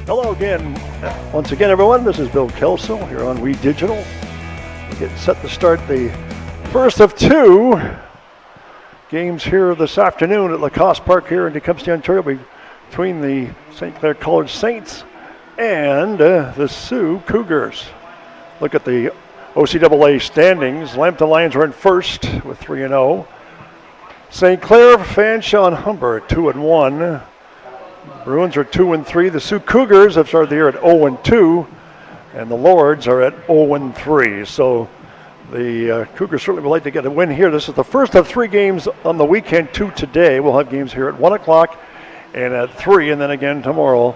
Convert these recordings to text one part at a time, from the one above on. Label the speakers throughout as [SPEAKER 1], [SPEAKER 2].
[SPEAKER 1] Hello again. Once again, everyone, this is Bill Kelso here on We Digital. We're getting set to start the first of two games here this afternoon at Lacoste Park here in Tecumseh, Ontario, between the St. Clair College Saints and the Sault Cougars. Look at the OCAA standings. Lambton Lions are in first with 3-0. St. Clair Fanshawe Humber 2-1. Bruins are 2-3. The Sault Cougars have started the year at 0-2, and the Lords are at 0-3. So the Cougars certainly would like to get a win here. This is the first of three games on the weekend. Two today. We'll have games here at 1 o'clock and at 3, and then again tomorrow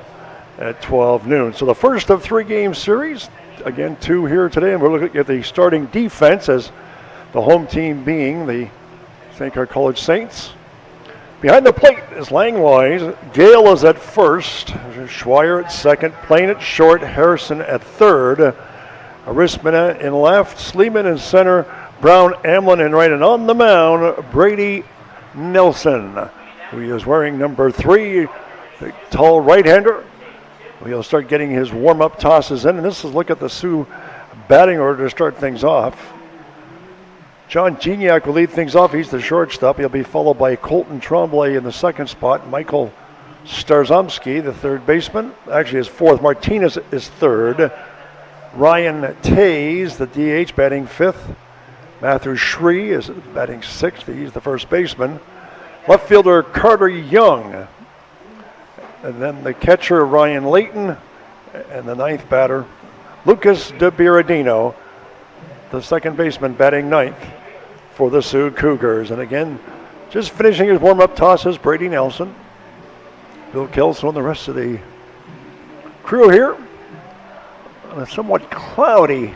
[SPEAKER 1] at 12 noon. So the first of three game series. Again, two here today, and we're looking at the starting defense as the home team being the St. Clair College Saints. Behind the plate is Langlois. Gale is at first. Schweier at second. Plain at short. Harrison at third. Arismina in left. Sleeman in center. Brown, Amlin in right. And on the mound, Brady Nelson, who is wearing number 3, the tall right-hander. He'll start getting his warm-up tosses in. And this is look at the Sault batting order to start things off. John Gignac will lead things off. He's the shortstop. He'll be followed by Colton Tremblay in the second spot. Michael Starzomski, the third baseman. Actually, his fourth. Martinez is third. Ryan Tays, the DH, batting fifth. Matthew Shree is batting sixth. He's the first baseman. Left fielder Carter Young. And then the catcher Ryan Layton. And the ninth batter, Lucas De Biradino, the second baseman, batting ninth for the Sault Cougars. And again, just finishing his warm-up tosses, Brady Nelson. Bill Kelso and the rest of the crew here on a somewhat cloudy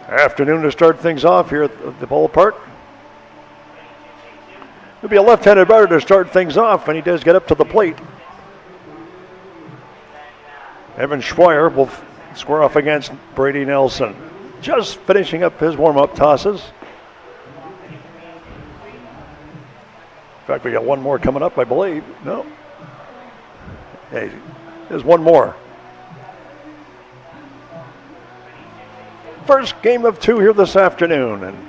[SPEAKER 1] afternoon to start things off here at the ballpark. It'll be a left-handed batter to start things off, and he does get up to the plate. Evan Schweier will square off against Brady Nelson. Just finishing up his warm-up tosses. In fact, we got one more coming up, I believe. No. Hey, there's one more. First game of two here this afternoon. And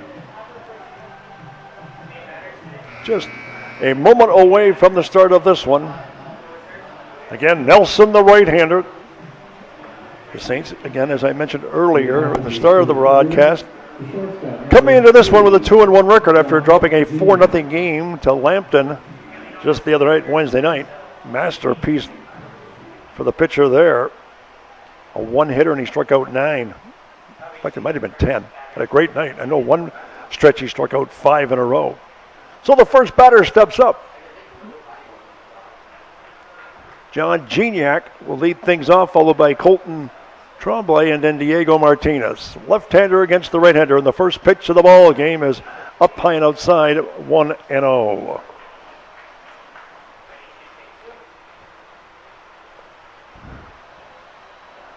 [SPEAKER 1] just a moment away from the start of this one. Again, Nelson, the right-hander. The Saints, again, as I mentioned earlier at the start of the broadcast, coming into this one with a 2-1 record after dropping a 4-0 game to Lambton just the other night, Wednesday night. Masterpiece for the pitcher there. A one-hitter, and he struck out 9. In fact, it might have been 10. Had a great night. I know one stretch he struck out 5 in a row. So the first batter steps up. John Gignac will lead things off, followed by Colton Tremblay and then Diego Martinez. Left-hander against the right-hander, and the first pitch of the ball game is up high and outside, 1-0.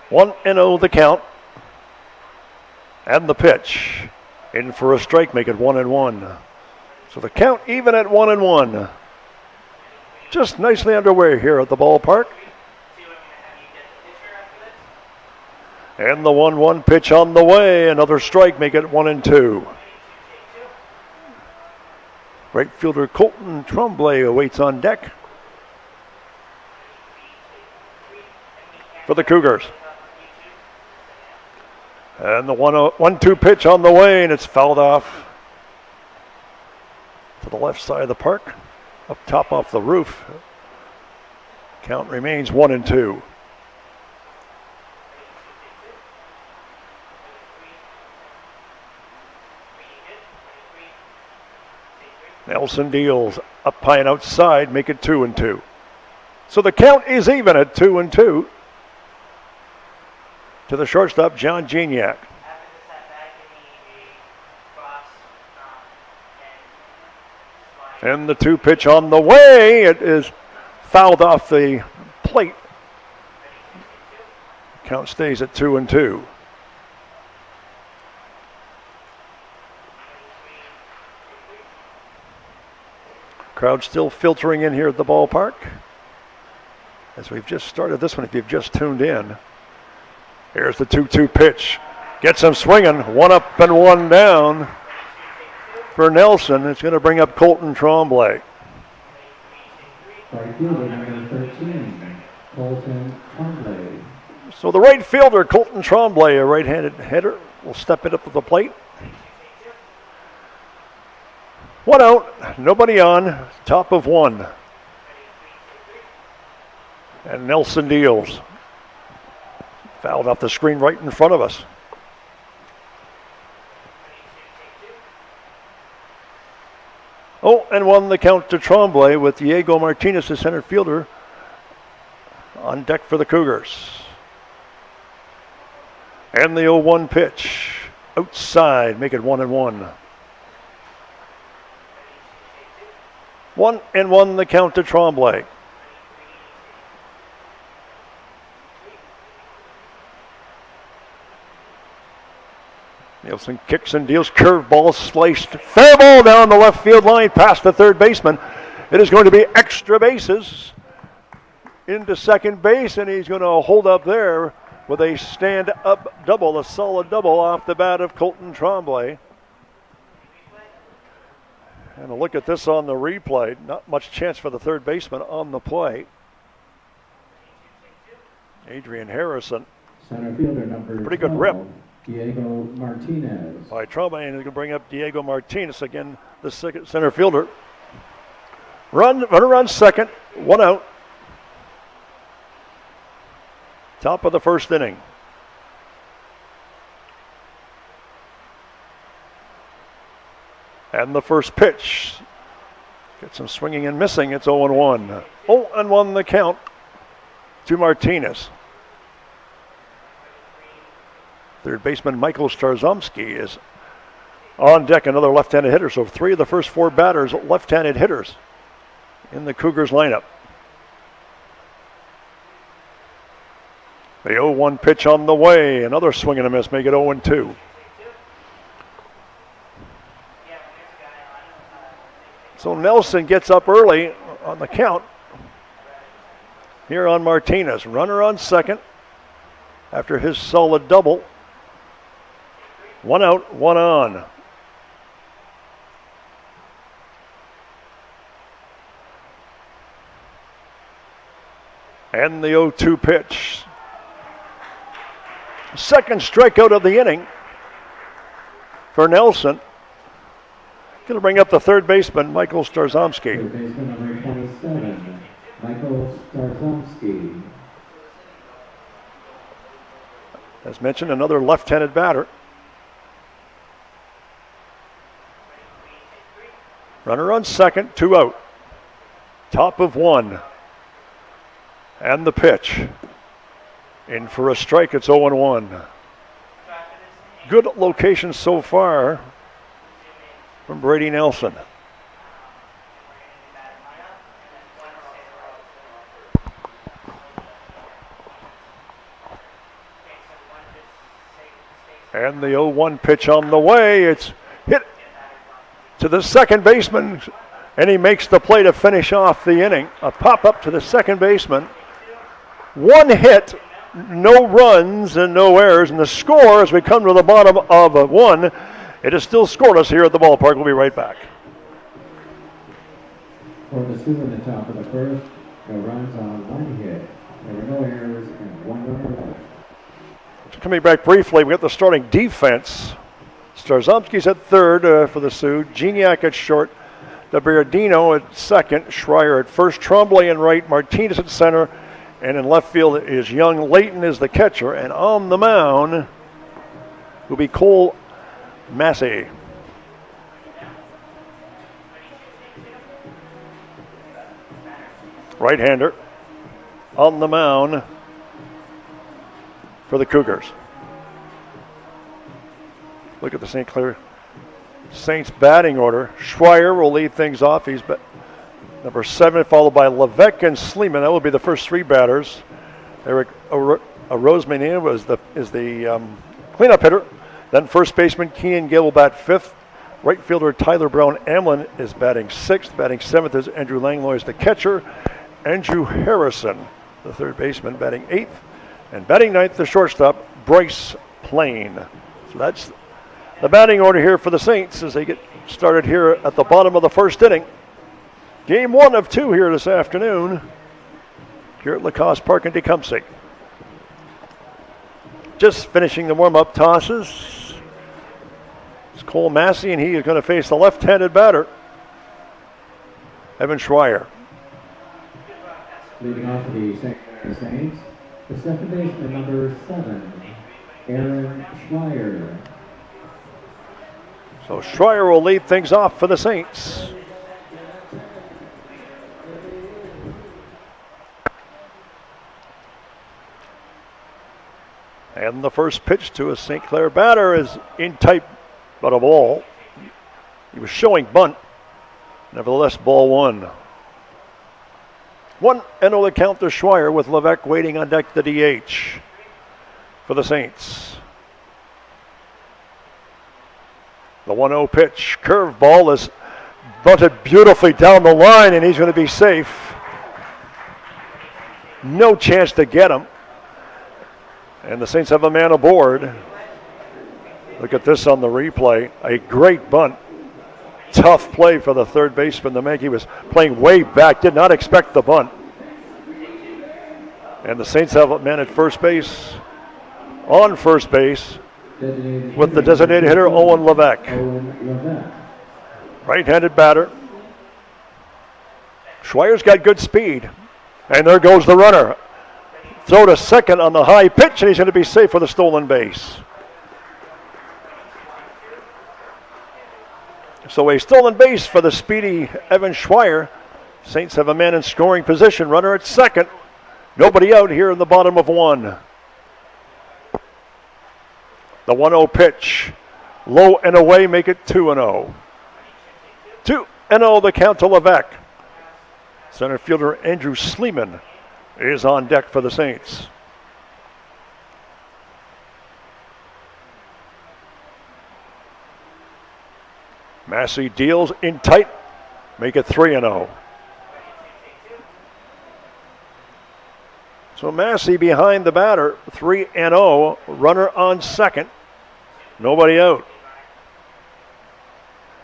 [SPEAKER 1] One and 0 the count. And the pitch. In for a strike, make it 1-1. So the count even at 1-1. Just nicely underway here at the ballpark. And the 1-1 pitch on the way. Another strike, make it 1-2. Right fielder Colton Tremblay awaits on deck for the Cougars. And the 1-2 pitch on the way, and it's fouled off to the left side of the park. Up top off the roof. Count remains 1-2. Nelson deals up high and outside, make it 2-2. So the count is even at 2-2 to the shortstop, John Gignac. And the 2 pitch on the way. It is fouled off the plate. Count stays at 2-2. Crowd still filtering in here at the ballpark. as we've just started this one, if you've just tuned in. Here's the 2-2 pitch. Gets him swinging. One up and one down for Nelson. It's going to bring up Colton Tremblay.
[SPEAKER 2] Right fielder number 13, Colton Tremblay.
[SPEAKER 1] So the right fielder, Colton Tremblay, a right-handed hitter, will step it up to the plate. 1 out, nobody on, top of 1. And Nelson deals. Fouled off the screen right in front of us. Oh, and 1 the count to Tremblay with Diego Martinez, the center fielder, on deck for the Cougars. And the 0-1 pitch. Outside, make it 1-1. 1-1 the count to Tremblay. Nielsen kicks and deals. Curveball sliced. Fair ball down the left field line past the third baseman. It is going to be extra bases into second base, and he's going to hold up there with a stand-up double, a solid double off the bat of Colton Tremblay. And a look at this on the replay. Not much chance for the third baseman on the play. Adrian Harrison.
[SPEAKER 2] Center fielder number
[SPEAKER 1] Pretty good rip.
[SPEAKER 2] Diego Martinez.
[SPEAKER 1] By Tremblay, and he's going to bring up Diego Martinez again, the second center fielder. Runner on second, 1 out. Top of the first inning. And the first pitch. Gets some swinging and missing. It's 0-1. 0-1 the count to Martinez. Third baseman Michael Starzomski is on deck, another left-handed hitter. So 3 of the first 4 batters, left-handed hitters in the Cougars lineup. The 0-1 pitch on the way. Another swing and a miss, make it 0-2. So Nelson gets up early on the count here on Martinez. Runner on second after his solid double. 1 out, 1 on. And the 0-2 pitch. Second strikeout of the inning for Nelson. Going to bring up the third baseman, Michael Starzomski.
[SPEAKER 2] Third baseman number 27, Michael Starzomski.
[SPEAKER 1] As mentioned, another left-handed batter. Runner on second, 2 out. Top of 1. And the pitch. In for a strike, it's 0-1. Good location so far from Brady Nelson. And the 0-1 pitch on the way. It's hit to the second baseman, and he makes the play to finish off the inning. A pop-up to the second baseman. 1 hit, no runs and no errors. And the score, as we come to the bottom of 1, it is still scoreless here at the ballpark. We'll be right back.
[SPEAKER 2] For the Sioux in the top of the first, no runs on 1 hit. There were no errors and 1 runner left.
[SPEAKER 1] Coming back briefly, we got the starting defense. Starzomski's at third for the Sioux. Gignac at short. DeBernardino at second. Schreier at first. Tremblay in right. Martinez at center. And in left field is Young. Layton is the catcher. And on the mound will be Cole Massey. Right-hander on the mound for the Cougars. Look at the St. Clair Saints batting order. Schreier will lead things off. He's number 7, followed by Levesque and Sleeman. That will be the first 3 batters. Eric Rosemania is the cleanup hitter. Then first baseman Keenan Gill will bat 5th. Right fielder Tyler Brown Amlin is batting 6th. Batting 7th is Andrew Langlois, the catcher. Andrew Harrison the third baseman, batting 8th. And batting 9th, the shortstop, Bryce Plain. So that's the batting order here for the Saints as they get started here at the bottom of the first inning. Game 1 of 2 here this afternoon here at Lacoste Park in Tecumseh. Just finishing the warm-up tosses. It's Cole Massey, and he is going to face the left-handed batter, Evan Schreier.
[SPEAKER 2] Leading off for the Saints, the second baseman, number 7, Aaron Schreier.
[SPEAKER 1] So Schreier will lead things off for the Saints. And the first pitch to a St. Clair batter is in tight, but a ball. He was showing bunt. Nevertheless, ball 1. 1-0 the count to Schreier with Levesque waiting on deck the DH for the Saints. The 1-0 pitch. Curveball is bunted beautifully down the line, and he's going to be safe. No chance to get him. And the Saints have a man aboard. Look at this on the replay. A great bunt. Tough play for the third baseman to make. He was playing way back, did not expect the bunt. And the Saints have a man at first base, on first base, with the designated hitter, Owen Levesque. Right-handed batter. Schreier's got good speed. And there goes the runner. Throw to second on the high pitch, and he's going to be safe for the stolen base. So a stolen base for the speedy Evan Schreier. Saints have a man in scoring position. Runner at second. Nobody out here in the bottom of 1. The 1-0 pitch. Low and away, make it 2-0. 2-0 the count to Levesque. Center fielder Andrew Sleeman is on deck for the Saints. Massey deals in tight, make it 3-0. So Massey behind the batter, 3-0, runner on second, nobody out.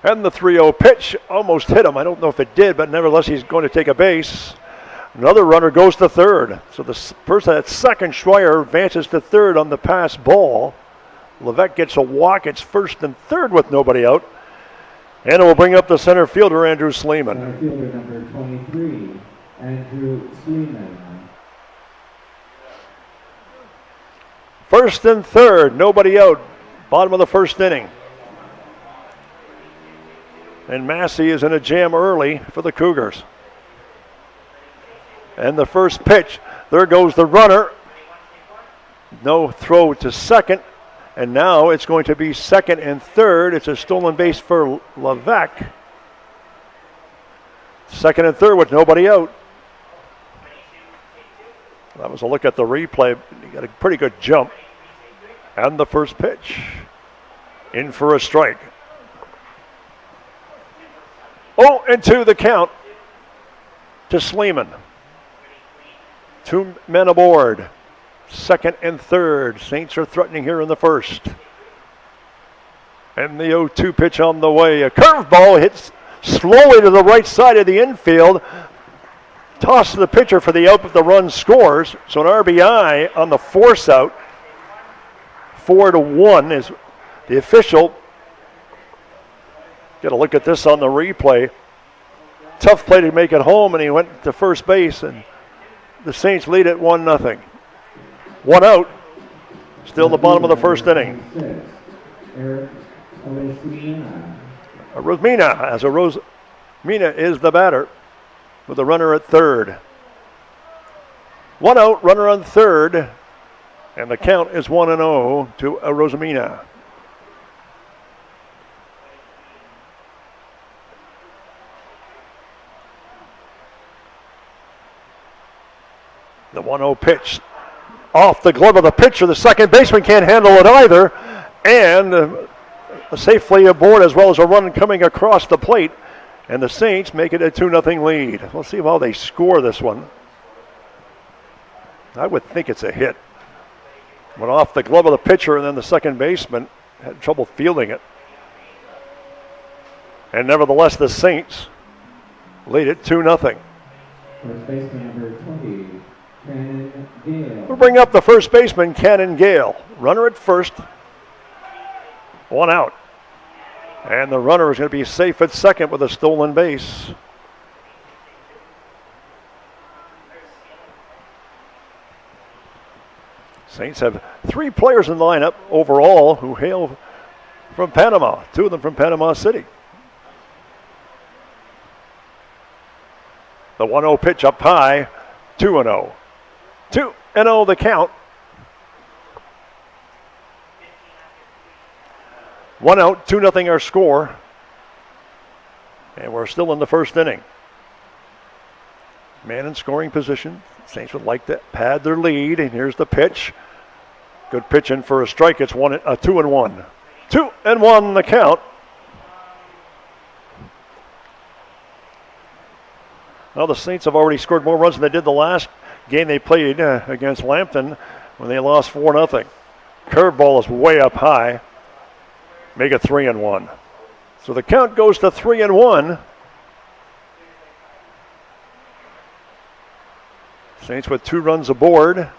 [SPEAKER 1] And the 3-0 pitch almost hit him. I don't know if it did, but nevertheless he's going to take a base. Another runner goes to third. So the person at second, Schreier, advances to third on the pass ball. Levesque gets a walk. It's first and third with nobody out. And it will bring up the center fielder, Andrew Sleeman.
[SPEAKER 2] Center fielder number 23, Andrew Sleeman.
[SPEAKER 1] First and third, nobody out. Bottom of the first inning. And Massey is in a jam early for the Cougars. And the first pitch, there goes the runner. No throw to second. And now it's going to be second and third. It's a stolen base for Levesque. Second and third with nobody out. That was a look at the replay. He got a pretty good jump. And the first pitch. In for a strike. 0-2 the count to Sleeman. 2 men aboard. Second and third. Saints are threatening here in the first. And the 0-2 pitch on the way. A curveball hits slowly to the right side of the infield. Toss to the pitcher for the out, but the run scores. So an RBI on the force out. 4-1 is the official. Get a look at this on the replay. Tough play to make it home, and he went to first base, and the Saints lead at 1-0. 1 out. Still the bottom of the first inning. Rosmina is the batter with a runner at third. 1 out, runner on third, and the count is 1-0 to Rosmina. The 1-0 pitch off the glove of the pitcher. The second baseman can't handle it either. And safely aboard as well as a run coming across the plate. And the Saints make it a 2-0 lead. We'll see how they score this one. I would think it's a hit. Went off the glove of the pitcher, and then the second baseman had trouble fielding it. And nevertheless, the Saints lead it 2-0.
[SPEAKER 2] First baseman number 20, Cannon Gale.
[SPEAKER 1] We'll bring up the first baseman, Cannon Gale. Runner at first. 1 out. And the runner is going to be safe at second with a stolen base. Saints have 3 players in the lineup overall who hail from Panama, 2 of them from Panama City. The 1-0 pitch up high, 2-0. 2-0 the count. 1 out, 2-0 our score. And we're still in the first inning. Man in scoring position. Saints would like to pad their lead, and here's the pitch. Good pitch in for a strike. It's 2-1. 2-1 the count. Well, the Saints have already scored more runs than they did the last game they played against Lambton when they lost 4-0. Curveball is way up high. Make it 3-1. So the count goes to 3-1. Saints with 2 runs aboard.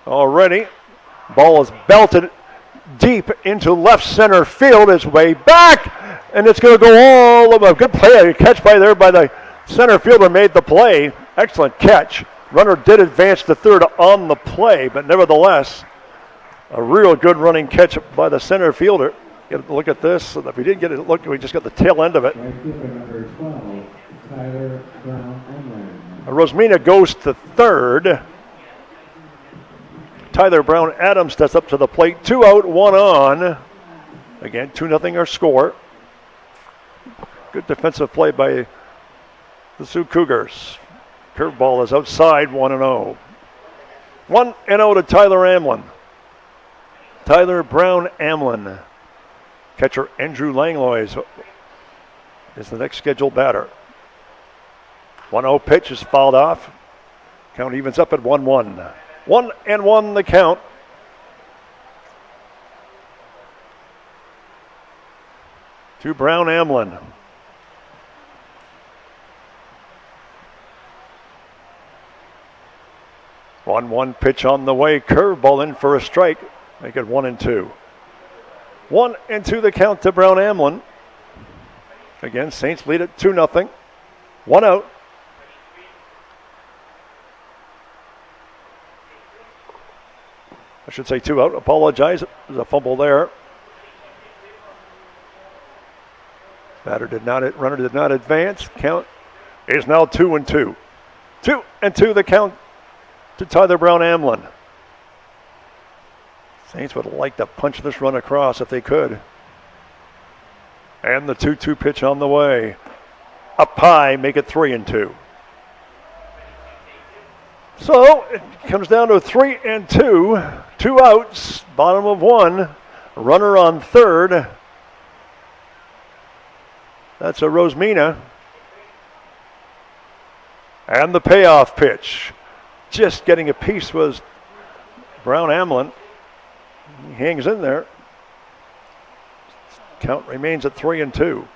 [SPEAKER 1] Already, ball is belted deep into left center field. It's way back, and it's going to go all over. Good play, a catch by the center fielder made the play. Excellent catch. Runner did advance to third on the play, but nevertheless, a real good running catch by the center fielder. Get a look at this. If we didn't get a look, we just got the tail end of it.
[SPEAKER 2] Right fielder number 12, Tyler Brown-Emlen.
[SPEAKER 1] Rosmina goes to third. Tyler Brown Adams steps up to the plate. 2 out, 1 on. Again, 2-0 our score. Good defensive play by the Sioux Cougars. Curveball is outside, 1-0. 1-0 to Tyler Amlin. Tyler Brown Amlin. Catcher Andrew Langlois is the next scheduled batter. 1-0 pitch is fouled off. Count evens up at 1-1. 1-1 the count. To Brown Amlin. One pitch on the way. Curveball in for a strike. Make it 1-2. 1-2 the count to Brown Amlin. Again, Saints lead it 2-0. 1 out. I should say 2 out. Apologize. There's a fumble there. Runner did not advance. Count is now 2-2. 2-2 the count to Tyler Brown Amlin. Saints would like to punch this run across if they could. And the 2-2 pitch on the way. Up high, make it 3-2. So it comes down to 3-2. 2 outs, bottom of 1. Runner on third. That's a Rosmina. And the payoff pitch. Just getting a piece was Brown Amlin. He hangs in there. Count remains at 3-2.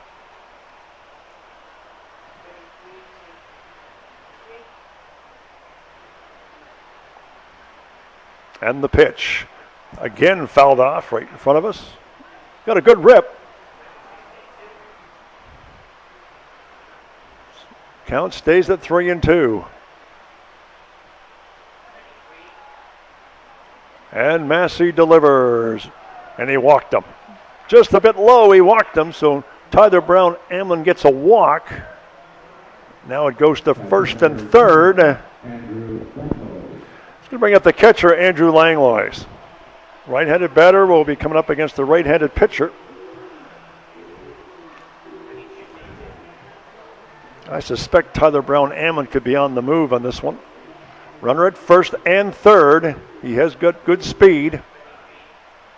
[SPEAKER 1] And the pitch. Again fouled off right in front of us. Got a good rip. Count stays at 3-2. And Massey delivers. And he walked him. Just a bit low, he walked him. So Tyler Brown Amlin gets a walk. Now it goes to first and third. It's going to bring up the catcher, Andrew Langlois. Right-handed batter will be coming up against the right-handed pitcher. I suspect Tyler Brown Amlin could be on the move on this one. Runner at first and third. He has got good speed.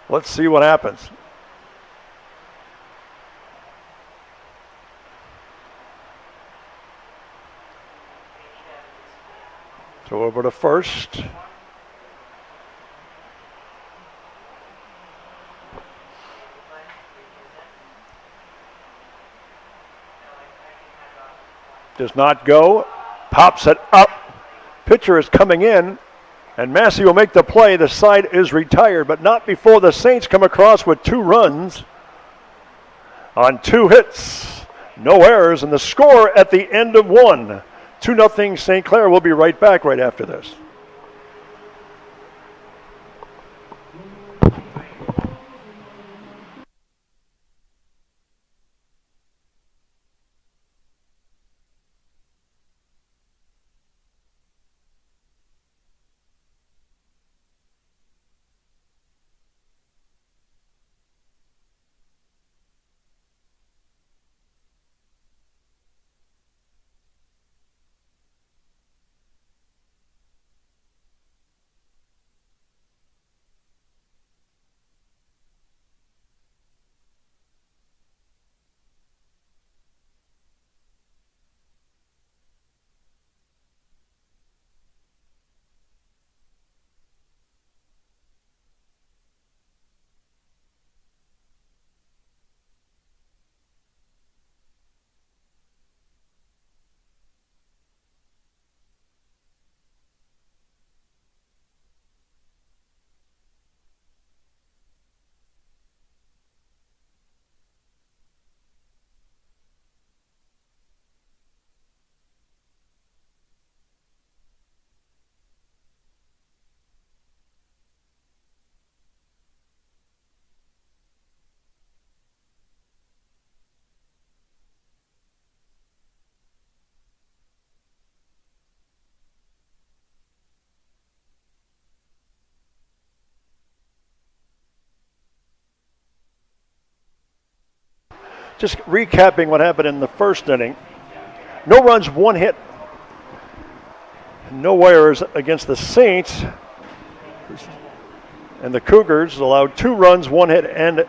[SPEAKER 1] Let's see what happens. So over to first. Does not go. Pops it up. Pitcher is coming in. And Massey will make the play. The side is retired, but not before the Saints come across with 2 runs on 2 hits. No errors, and the score at the end of 1. 2-0 St. Clair. We'll be right back right after this. Just recapping what happened in the first inning. No runs, 1 hit. No errors against the Saints. And the Cougars allowed 2 runs, 1 hit, and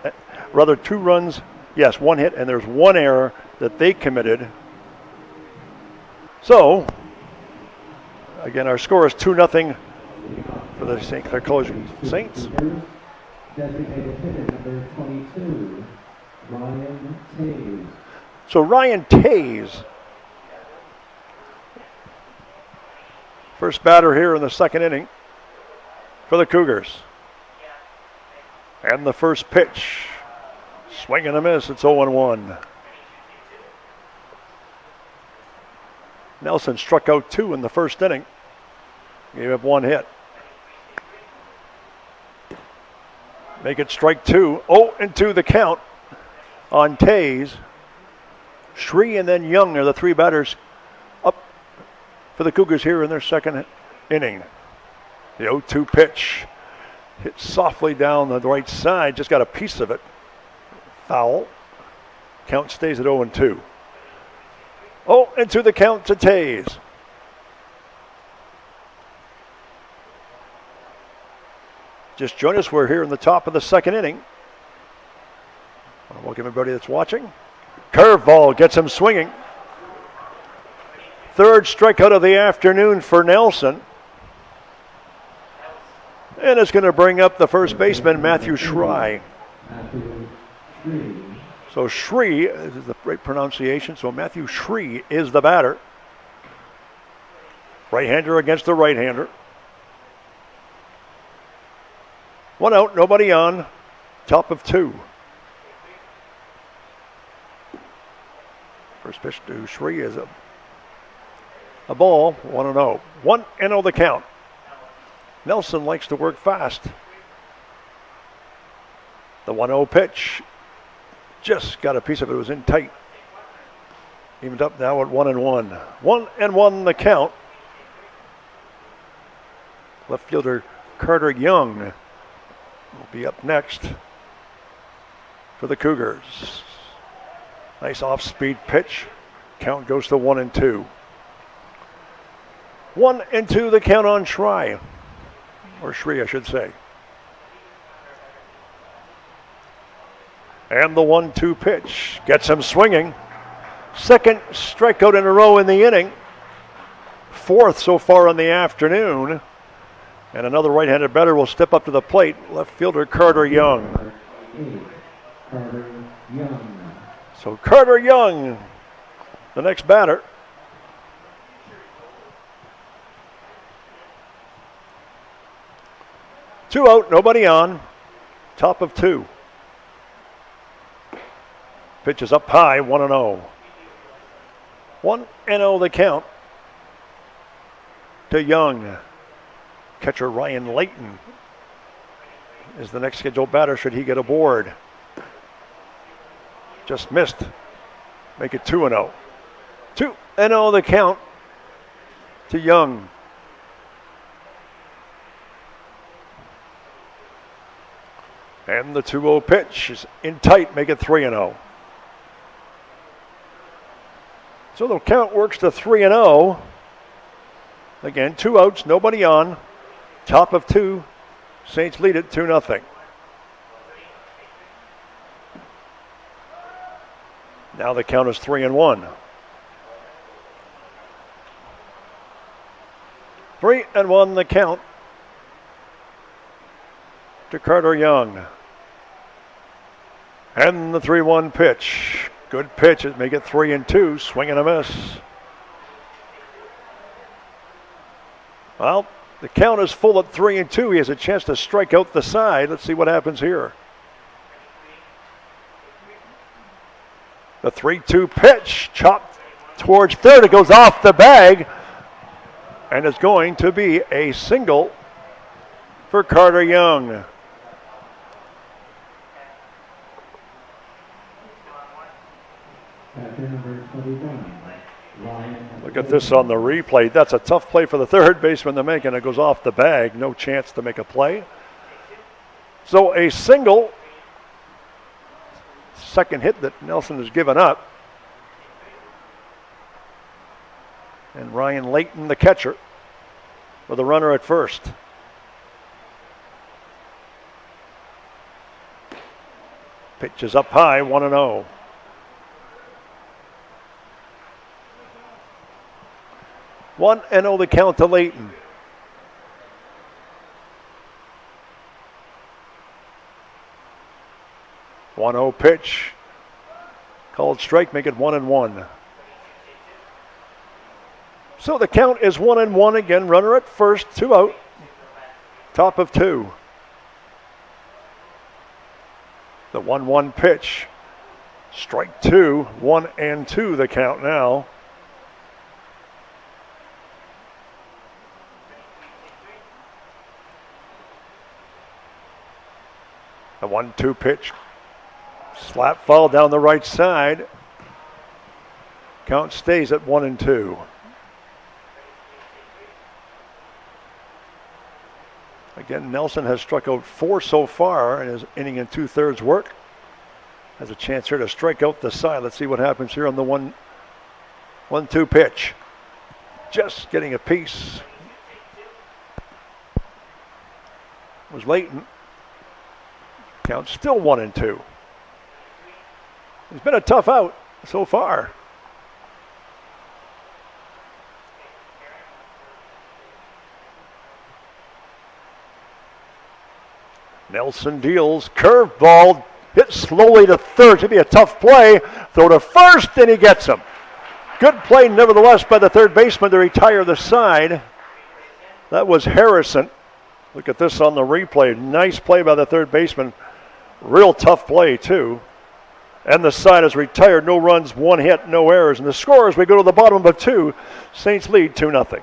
[SPEAKER 1] rather 2 runs, yes, 1 hit, and there's 1 error that they committed. So, again, our score is 2-0 for the St. Clair Collegiate Saints.
[SPEAKER 2] Designated hitter number 22, Ryan Tays.
[SPEAKER 1] So Ryan Tays, first batter here in the second inning for the Cougars. And the first pitch, swing and a miss, it's 0-1. Nelson struck out 2 in the first inning, gave up 1 hit. Make it strike 2, 0-2 the count on Tays. Shree and then Young are the 3 batters up for the Cougars here in their second inning. The 0-2 pitch hit softly down the right side, just got a piece of it. Foul. Count stays at 0-2. 0-2 the count to Tays. Just join us, we're here in the top of the second inning. I want to welcome everybody that's watching. Curveball gets him swinging. Third strikeout of the afternoon for Nelson. And it's going to bring up the first baseman, Matthew Shree. So Shree is the right pronunciation. So Matthew Shree is the batter. Right-hander against the right-hander. 1 out, nobody on. Top of 2. First pitch to Shree is a ball, 1-0. 1-0 the count. Nelson likes to work fast. The 1-0 pitch. Just got a piece of it. It was in tight. Evened up now at 1-1. 1-1 the count. Left fielder Carter Young will be up next for the Cougars. Nice off-speed pitch. Count goes to 1-2. 1-2 the count on Shree. Or Shree, I should say. And the 1-2 pitch gets him swinging. Second strikeout in a row in the inning fourth so far in the afternoon. And another right-handed batter will step up to the plate. Left fielder Carter Young.
[SPEAKER 2] Carter Young.
[SPEAKER 1] So Carter Young, the next batter. Two out, nobody on. Top of 2. Pitch is up high, 1-0. 1-0 the count to Young. Catcher Ryan Layton is the next scheduled batter should he get aboard. Just missed. Make it 2-0. 2-0 the count to Young. And the 2-0 pitch is in tight, make it 3-0. So the count works to 3-0. Again, 2 outs, nobody on. Top of 2. Saints lead it 2-0. Now the count is 3-1. 3-1 the count to Carter Young. And the 3-1 pitch. Good pitch. It make it 3-2. Swing and a miss. Well, the count is full at 3-2. He has a chance to strike out the side. Let's see what happens here. The 3-2 pitch. Chopped towards third. It goes off the bag. And it's going to be a single for Carter Young. Look at this on the replay. That's a tough play for the third baseman to make, and it goes off the bag. No chance to make a play. So a single. Second hit that Nelson has given up. And Ryan Layton, the catcher, with a runner at first. Pitch is up high, 1-0. One and oh the count to Layton. One 0 pitch. Called strike, make it 1-1. So the count is 1-1 again. Runner at first, 2 out. Top of 2. The 1-1 pitch. Strike 2. 1-2 the count now. The 1-2 pitch. Slap foul down the right side. Count stays at 1-2. Again, Nelson has struck out 4 so far in his inning and 2/3 work. Has a chance here to strike out the side. Let's see what happens here on the 1-2 pitch. Just getting a piece. Was Layton. Count still 1-2. It's been a tough out so far. Nelson deals, curveball, hit slowly to third. Should be a tough play. Throw to first, and he gets him. Good play, nevertheless, by the third baseman to retire the side. That was Harrison. Look at this on the replay. Nice play by the third baseman. Real tough play, too. And the side is retired. No runs, 1 hit, no errors. And the score as we go to the bottom of 2. Saints lead 2-0.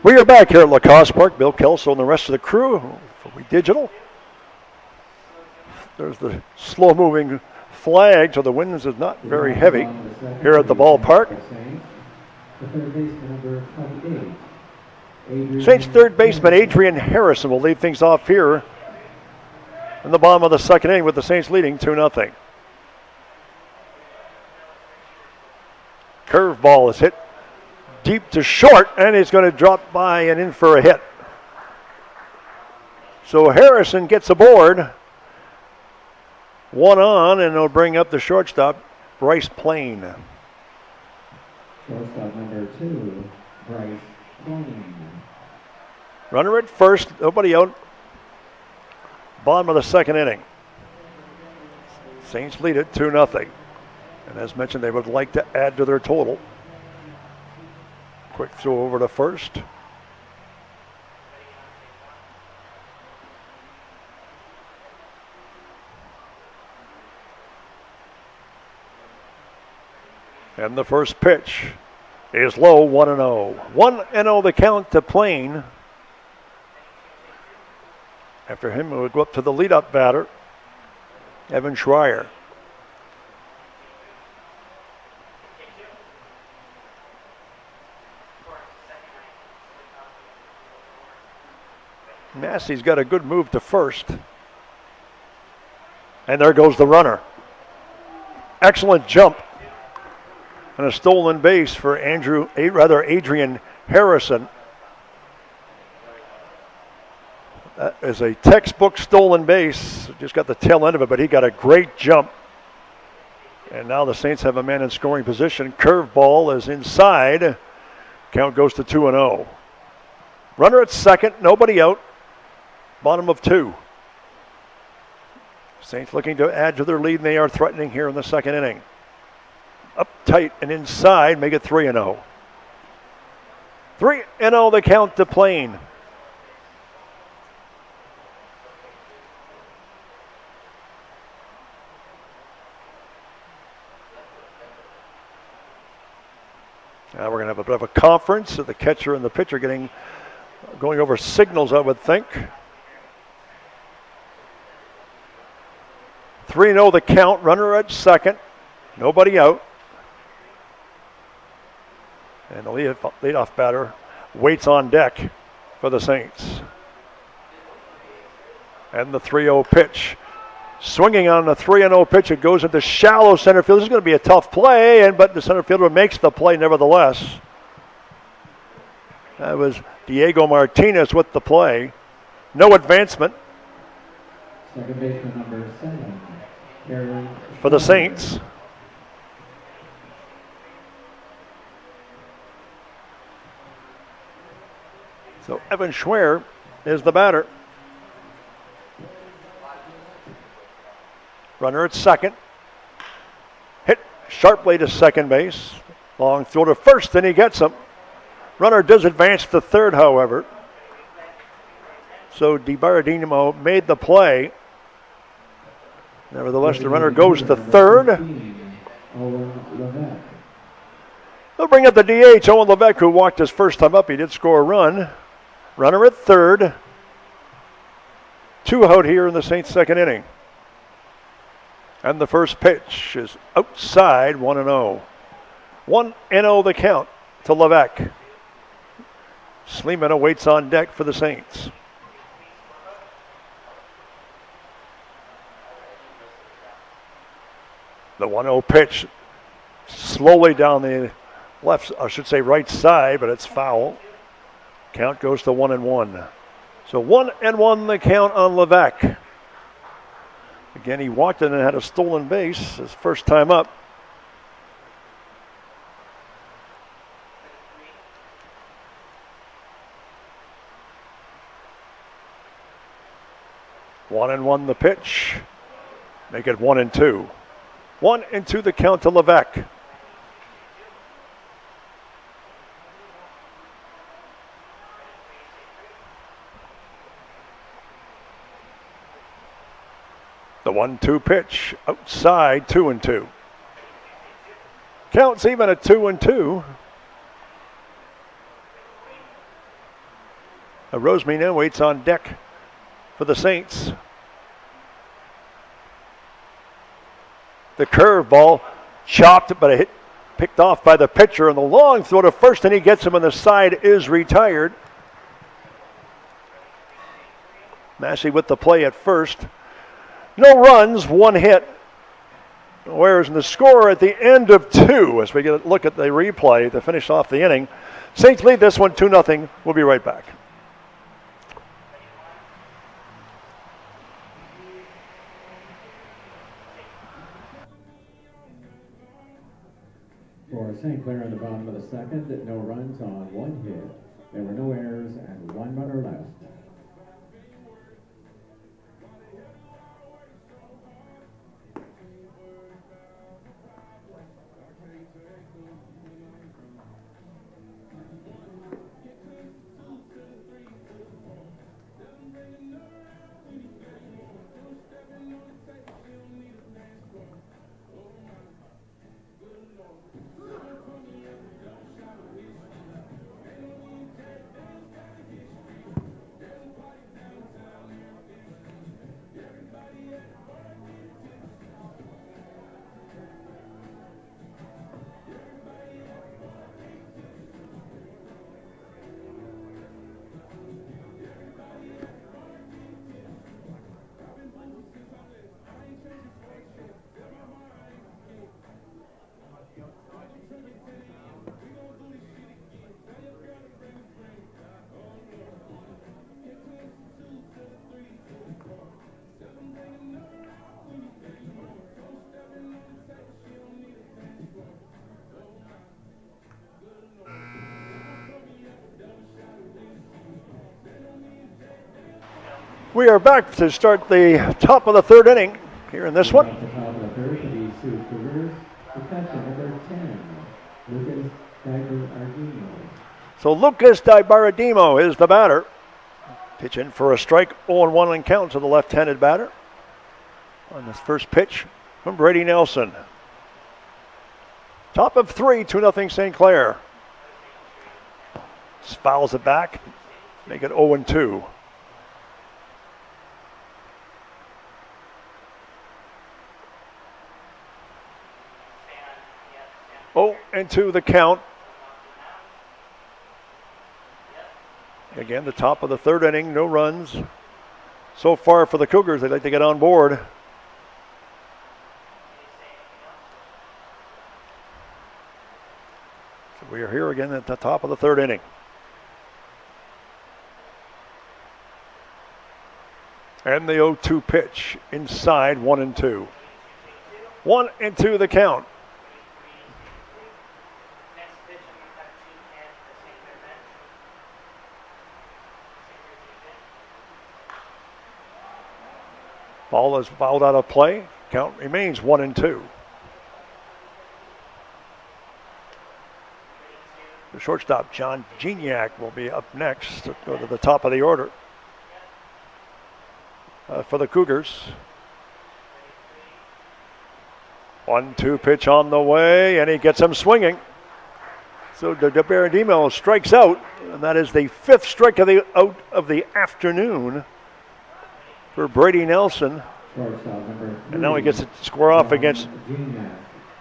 [SPEAKER 1] We are back here at Lacoste Park. Bill Kelso and the rest of the crew for We Digital. There's the slow-moving flag, so the wind is not very heavy here at the ballpark.
[SPEAKER 2] The third baseman, number 28.
[SPEAKER 1] Saints third baseman Adrian Harrison will lead things off here in the bottom of the second inning with the Saints leading 2-0. Curveball is hit deep to short, and he's going to drop by and in for a hit. So Harrison gets aboard. One on, and it'll bring up the shortstop, Bryce Plain.
[SPEAKER 2] Shortstop number 2, Bryce Plain.
[SPEAKER 1] Runner at first, nobody out. Bottom of the second inning. Saints lead it 2-0. And as mentioned, they would like to add to their total. Quick throw over to first. And the first pitch is low, 1-0. 1-0 the count to Plain. After him, it would go up to the leadoff batter, Evan Schreier. Massey's got a good move to first. And there goes the runner. Excellent jump. And a stolen base for Adrian Harrison. That is a textbook stolen base. Just got the tail end of it, but he got a great jump. And now the Saints have a man in scoring position. Curveball is inside. Count goes to 2-0. Runner at second, nobody out. Bottom of 2. Saints looking to add to their lead, and they are threatening here in the second inning. Up tight and inside, make it 3-0. 3-0 the count to Plain. Now we're going to have a bit of a conference. So the catcher and the pitcher going over signals, I would think. 3-0 the count. Runner at second. Nobody out. And the leadoff batter waits on deck for the Saints. And the 3-0 pitch. Swinging on the 3-0 pitch, it goes into shallow center field. This is going to be a tough play, but the center fielder makes the play nevertheless. That was Diego Martinez with the play. No advancement.
[SPEAKER 2] Second baseman number 7, Aaron
[SPEAKER 1] for the Saints. So Evan Schreier is the batter. Runner at second. Hit sharply to second base. Long throw to first, and he gets him. Runner does advance to third, however. So DiBardino made the play. Nevertheless, the runner goes to third. They'll bring up the DH, Owen Levesque, who walked his first time up. He did score a run. Runner at third. 2 out here in the Saints' second inning. And the first pitch is outside, 1-0. 1-0 the count to Levesque. Sleeman awaits on deck for the Saints. The 1-0 pitch slowly down the left, I should say right side, but it's foul. Count goes to 1-1. So 1-1 the count on Levesque. Again, he walked in and had a stolen base his first time up. One and one the pitch. Make it 1-2. 1-2 the count to Levesque. The 1-2 pitch outside, 2-2. Counts even at 2-2. Rosemena waits on deck for the Saints. The curveball chopped, but a hit picked off by the pitcher, and the long throw to first, and he gets him on the side, is retired. Massey with the play at first. No runs, one hit. Whereas in the score at the end of 2, as we get a look at the replay to finish off the inning, Saints lead this one 2-0. We'll be right back.
[SPEAKER 2] For St. Clair in the bottom of the second, no runs on one hit. There were no errors and one runner left.
[SPEAKER 1] We are back to start the top of the third inning here in this one.
[SPEAKER 2] At the top of the third for the Sault Cougars, the catcher, number 10, Lucas Dibaradimo.
[SPEAKER 1] So Lucas Dibaradimo is the batter. Pitch in for a strike, 0-1 and count to the left-handed batter. On this first pitch from Brady Nelson. Top of 3, 2-0 St. Clair. Fouls it back, make it 0-2. Oh, into the count. Again, the top of the third inning, no runs. So far for the Cougars, they'd like to get on board. So we are here again at the top of the third inning. And the 0-2 pitch inside, 1-2. 1-2 the count. Ball is fouled out of play. Count remains 1-2. The shortstop, John Gignac, will be up next to go to the top of the order for the Cougars. 1-2 pitch on the way, and he gets him swinging. So Dibaradimo strikes out, and that is the 5th strike of the afternoon for Brady Nelson. And now he gets to square off against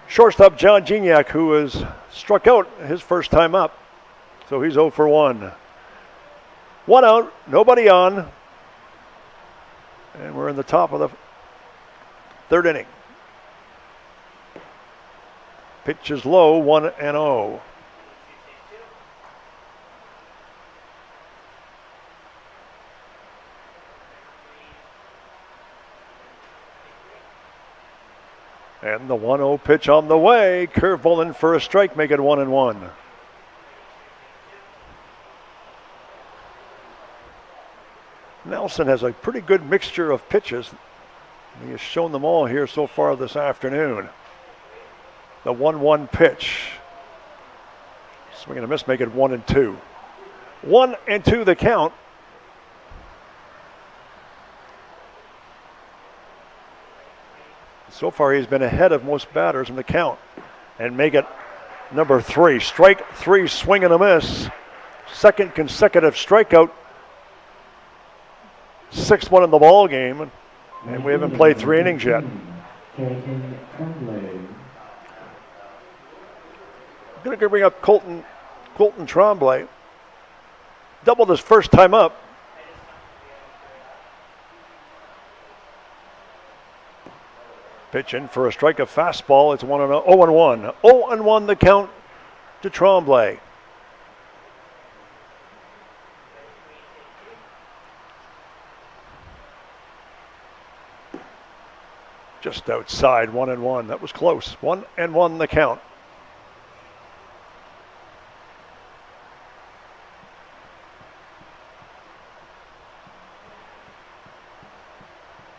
[SPEAKER 1] shortstop John Gignac, who has struck out his first time up. So he's 0 for 1. 1 out, nobody on. And we're in the top of the third inning. Pitch is low, 1-0. And the 1-0 pitch on the way. Curveball in for a strike, make it 1-1. Nelson has a pretty good mixture of pitches. He has shown them all here so far this afternoon. The 1-1 pitch. Swing and a miss, make it 1-2. 1-2 the count. So far, he's been ahead of most batters in the count. And make it number 3. Strike 3, swing and a miss. Second consecutive strikeout 6-1 in the ball game, and we haven't played 3 innings yet.
[SPEAKER 2] Colton Tremblay.
[SPEAKER 1] I'm going to bring up Colton Tremblay. Doubled his first time up. Pitch in for a strike, a fastball. It's 1-0, 0-1. 0-1 the count to Tremblay. Just outside, 1-1. That was close. 1-1 the count.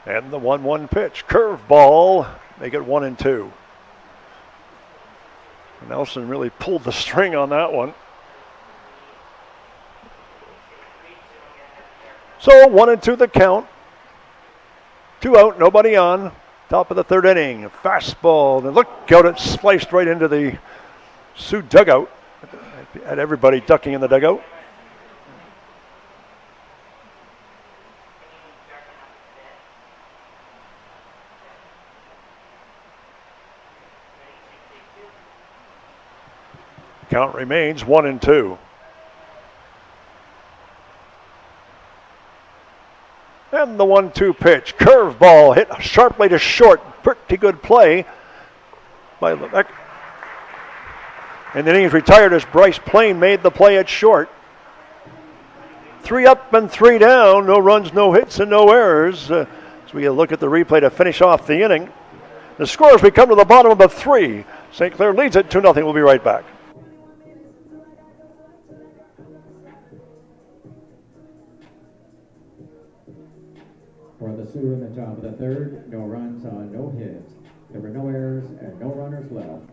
[SPEAKER 1] And the 1-1 pitch. Curveball. They get 1-2. Nelson really pulled the string on that one. So 1-2 the count. 2 out, nobody on. Top of the 3rd inning. Fastball. And look out, it spliced right into the Sault dugout. Had everybody ducking in the dugout. Count remains 1-2. And the 1-2 pitch. Curveball hit sharply to short. Pretty good play by Levesque. And the innings retired as Bryce Plain made the play at short. 3 up and 3 down. No runs, no hits, and no errors. As we look at the replay to finish off the inning. The score as we come to the bottom of the 3. St. Clair leads it 2-0. We'll be right back.
[SPEAKER 2] For the Sioux in the top of the 3rd, no runs on no hits. There were no errors and no runners left.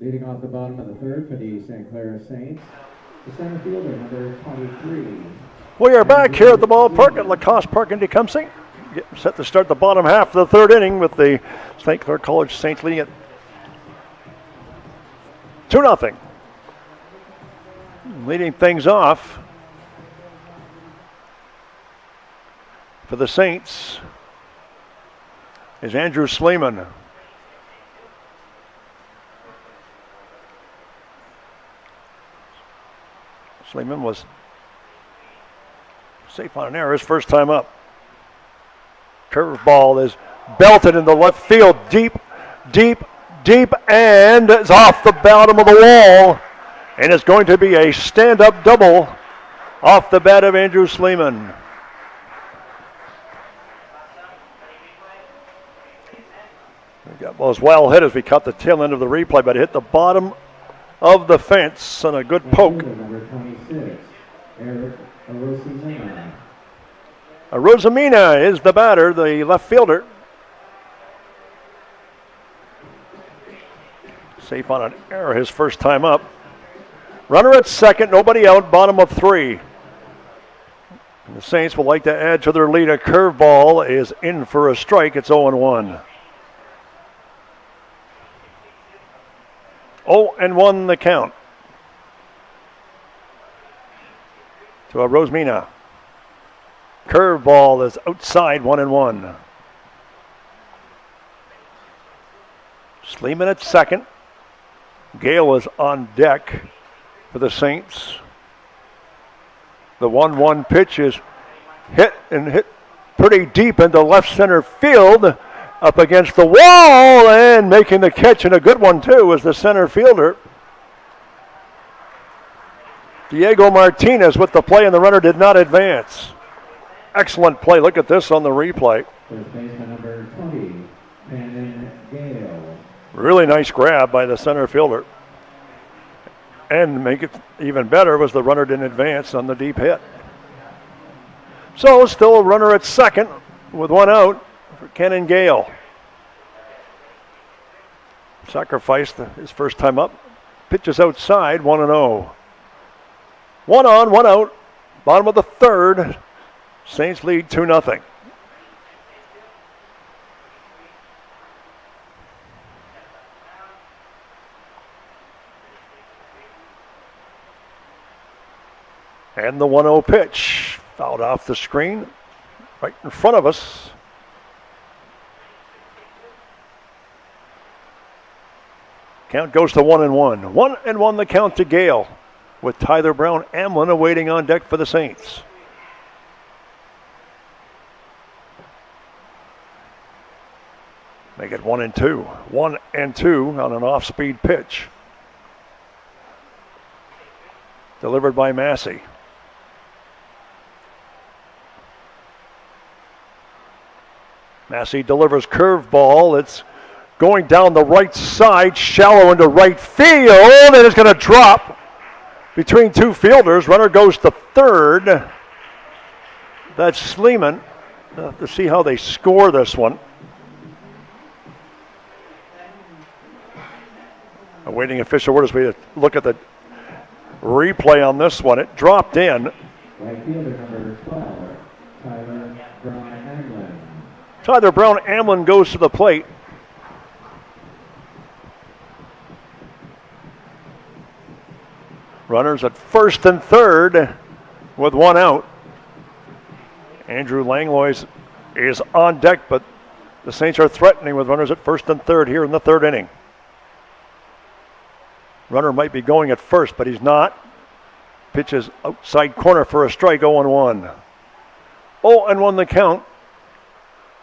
[SPEAKER 2] Leading off the bottom of the 3rd for the St. Clair Saints, the center fielder, number 23.
[SPEAKER 1] We are back here at the ballpark at Lacoste Park in Tecumseh. Set to start the bottom half of the 3rd inning with the St. Clair College Saints leading it 2-0. Leading things off for the Saints is Andrew Sleeman. Sleeman was safe on an error his first time up. Curveball is belted in the left field, deep, and it's off the bottom of the wall. And it's going to be a stand-up double off the bat of Andrew Sleeman. It was well hit as we caught the tail end of the replay, but it hit the bottom of the fence on a good poke.
[SPEAKER 2] Number 26, Eric Arozamena.
[SPEAKER 1] Arozamena is the batter, the left fielder. Safe on an error his first time up. Runner at second, nobody out, bottom of 3. And the Saints would like to add to their lead. A curveball is in for a strike. It's 0-1. 0-1 the count to Arozamena. Curveball is outside, 1-1. Sleeman at second. Gale is on deck for the Saints. The 1-1 pitch is hit pretty deep into left center field, up against the wall, and making the catch, and a good one too, was the center fielder. Diego Martinez with the play, and the runner did not advance. Excellent play. Look at this on the replay.
[SPEAKER 2] First baseman number 20, Brandon Gale.
[SPEAKER 1] Really nice grab by the center fielder. And make it even better was the runner didn't advance on the deep hit. So still a runner at second with one out for Kenan Gale. Sacrificed his first time up. Pitches outside, 1-0. 1 on, 1 out. Bottom of the third. Saints lead 2-0. And the 1-0 pitch, fouled off the screen, right in front of us. Count goes to 1-1. 1-1 the count to Gale, with Tyler Brown Amlin awaiting on deck for the Saints. Make it 1-2. 1-2 on an off-speed pitch. Delivered by Massey. Massey delivers curveball. It's going down the right side, shallow into right field, and it's going to drop between two fielders. Runner goes to third. That's Sleeman. We'll have to see how they score this one. Awaiting official word as we look at the replay on this one. It dropped in.
[SPEAKER 2] Right fielder number 12, Tyler Brown Amlin.
[SPEAKER 1] Tyler Brown Amlin goes to the plate. Runners at first and third with one out. Andrew Langlois is on deck, but the Saints are threatening with runners at first and third here in the third inning. Runner might be going at first, but he's not. Pitches outside corner for a strike, 0-1. 0-1 the count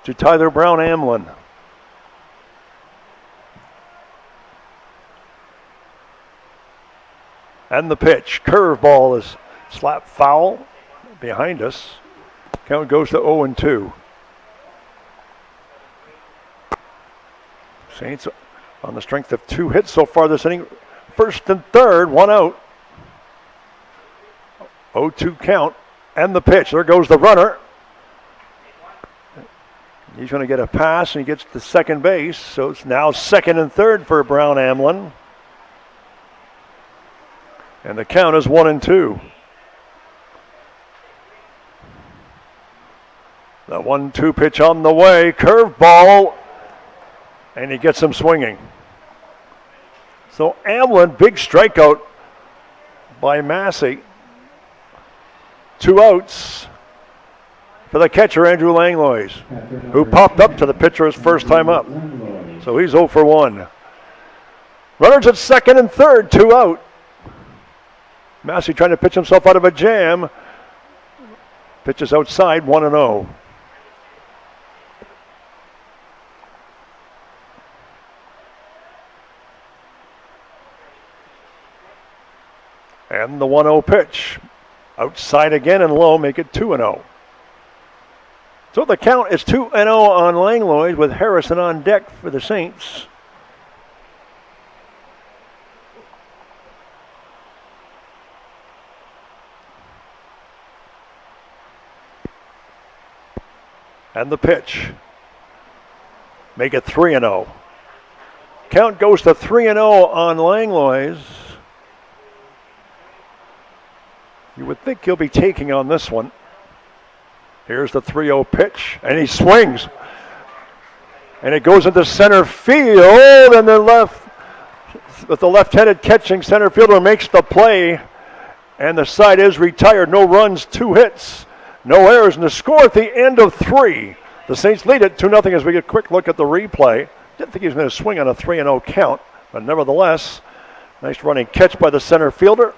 [SPEAKER 1] to Tyler Brown Amlin. And the pitch. Curveball is slapped foul behind us. Count goes to 0-2. Saints on the strength of two hits so far this inning. First and third, one out. 0-2 count. And the pitch. There goes the runner. He's going to get a pass, and he gets to second base. So it's now second and third for Brown Amlin. And the count is 1-2. The 1-2 pitch on the way. Curveball. And he gets him swinging. So Amlin, big strikeout by Massey. 2 outs for the catcher, Andrew Langlois, who popped up to the pitcher his first time up. So he's 0 for 1. Runners at second and third, 2 out. Massey trying to pitch himself out of a jam. Pitches outside, 1-0. And the 1-0 pitch. Outside again and low, make it 2-0. So the count is 2-0 on Langlois with Harrison on deck for the Saints. And the pitch. Make it 3-0. Count goes to 3-0 on Langlois. You would think he'll be taking on this one. Here's the 3-0 pitch, and he swings. And it goes into center field, and the left-handed catching center fielder makes the play, and the side is retired. No runs, 2 hits. No errors, and the score at the end of 3. The Saints lead it 2-0 as we get a quick look at the replay. Didn't think he was going to swing on a 3-0 count, but nevertheless, nice running catch by the center fielder,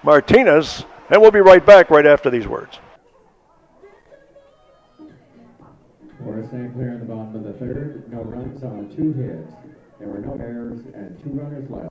[SPEAKER 1] Martinez, and we'll be right back right after these words.
[SPEAKER 2] For St. Clair in the bottom of the third, no runs on 2 hits. There were no errors and 2 runners left.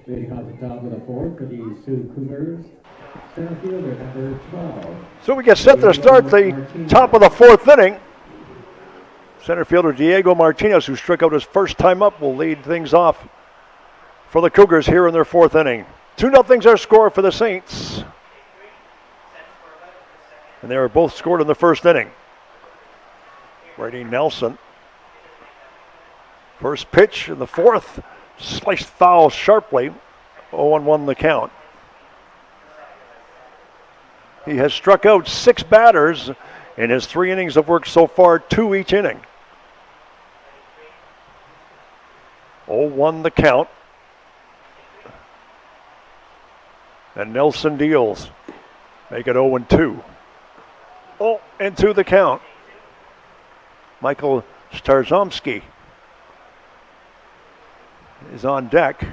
[SPEAKER 2] Leading off the top of the fourth for the Sault Cougars, center fielder number 12.
[SPEAKER 1] So we get set to start the top of the 4th inning. Center fielder Diego Martinez, who struck out his first time up, will lead things off for the Cougars here in their 4th inning. 2-0's our score for the Saints. And they were both scored in the 1st inning. Brady Nelson. First pitch in the 4th. Sliced foul sharply. 0-1 the count. He has struck out 6 batters in his 3 innings of work so far, 2 each inning. 0-1 the count. And Nelson deals. Make it 0-2. 0-2 the count. Michael Starzomski is on deck.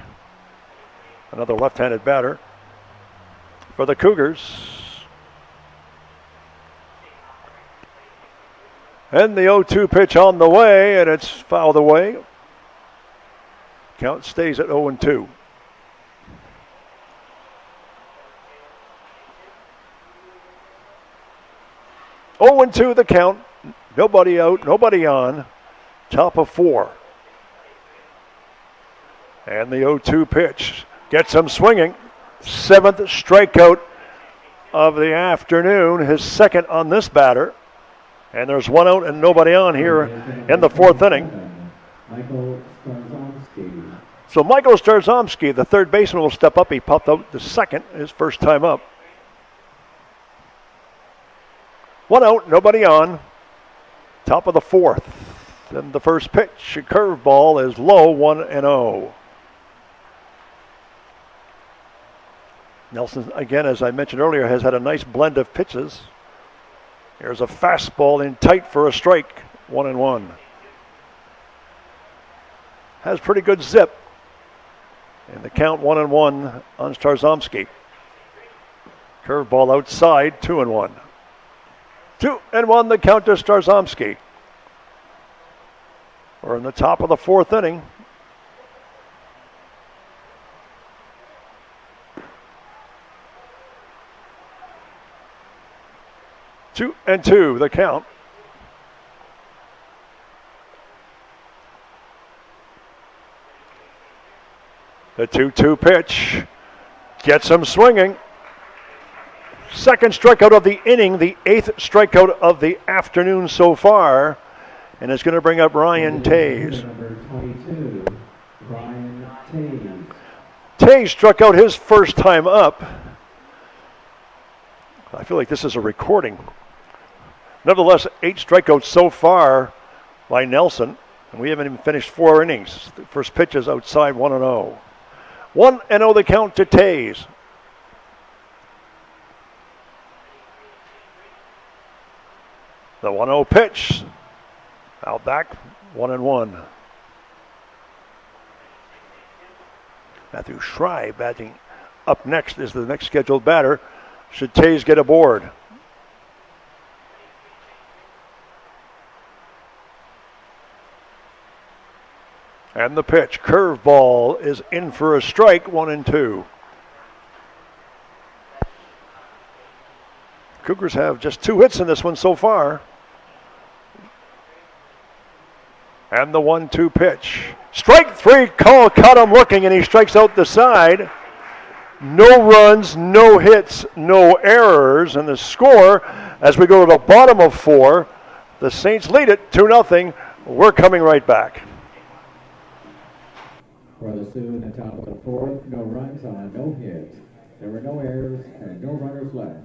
[SPEAKER 1] Another left-handed batter for the Cougars. And the 0-2 pitch on the way, and it's fouled away. Count stays at 0-2. Oh and 2 the count. Nobody out, nobody on. Top of 4. And the 0-2 pitch gets him swinging. 7th strikeout of the afternoon, his 2nd on this batter. And there's 1 out and nobody on here in the 4th inning.
[SPEAKER 2] Michael Starzomski.
[SPEAKER 1] So Michael Starzomski, the 3rd baseman, will step up. He popped out the 2nd, his first time up. 1 out, nobody on. Top of the 4th. Then the first pitch, a curveball, is low, 1-0. Nelson, again, as I mentioned earlier, has had a nice blend of pitches. Here's a fastball in tight for a strike, 1-1. Has pretty good zip. And the count 1-1 on Starzomski. Curveball outside, 2-1. 2-1 the count to Starzomski. We're in the top of the 4th inning. Two and 2 the count. The 2-2 pitch gets him swinging. 2nd strikeout of the inning, the 8th strikeout of the afternoon so far. And it's going to bring up Ryan Tays.
[SPEAKER 2] Number 22, Ryan Tays.
[SPEAKER 1] Tays struck out his first time up. I feel like this is a recording. Nevertheless, 8 strikeouts so far by Nelson. And we haven't even finished 4 innings. The first pitch is outside, 1-0. 1-0 the count to Tays. The 1-0 pitch. Out back, 1-1. Matthew Schrei batting up next is the next scheduled batter. Should Tays get aboard? And the pitch, curveball, is in for a strike, 1-2. Cougars have just 2 hits in this one so far. And the 1-2 pitch. Strike 3 call, caught him looking, and he strikes out the side. No runs, no hits, no errors. And the score, as we go to the bottom of 4, the Saints lead it 2-0. We're coming right back.
[SPEAKER 2] For the Sioux in the top of the 4th, no runs on no hits. There were no errors and no runners left.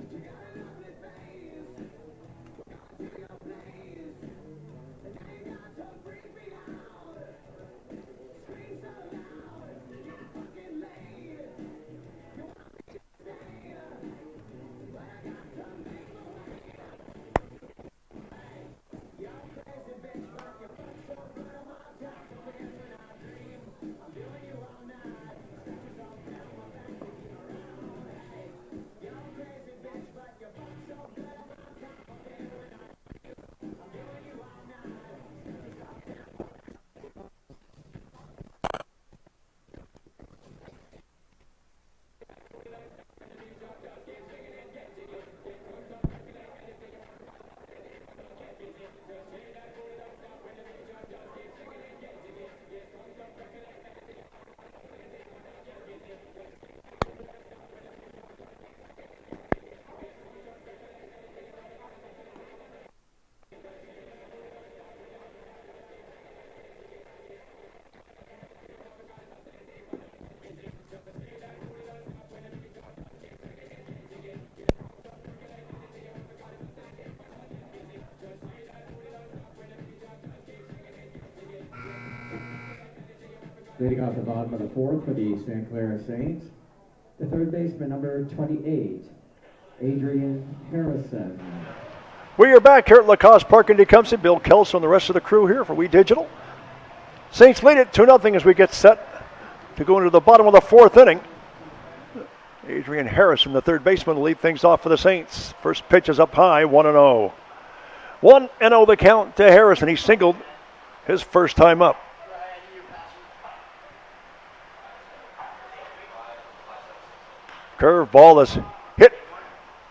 [SPEAKER 2] Leading off the bottom of the 4th for the St. Clair Saints, the third baseman, number 28, Adrian Harrison.
[SPEAKER 1] We are back here at Lacoste Park in Tecumseh. Bill Kelso and the rest of the crew here for We Digital. Saints lead it 2-0 as we get set to go into the bottom of the 4th inning. Adrian Harrison, the third baseman, will lead things off for the Saints. First pitch is up high, 1-0. 1-0 the count to Harrison. He singled his first time up. Curveball is hit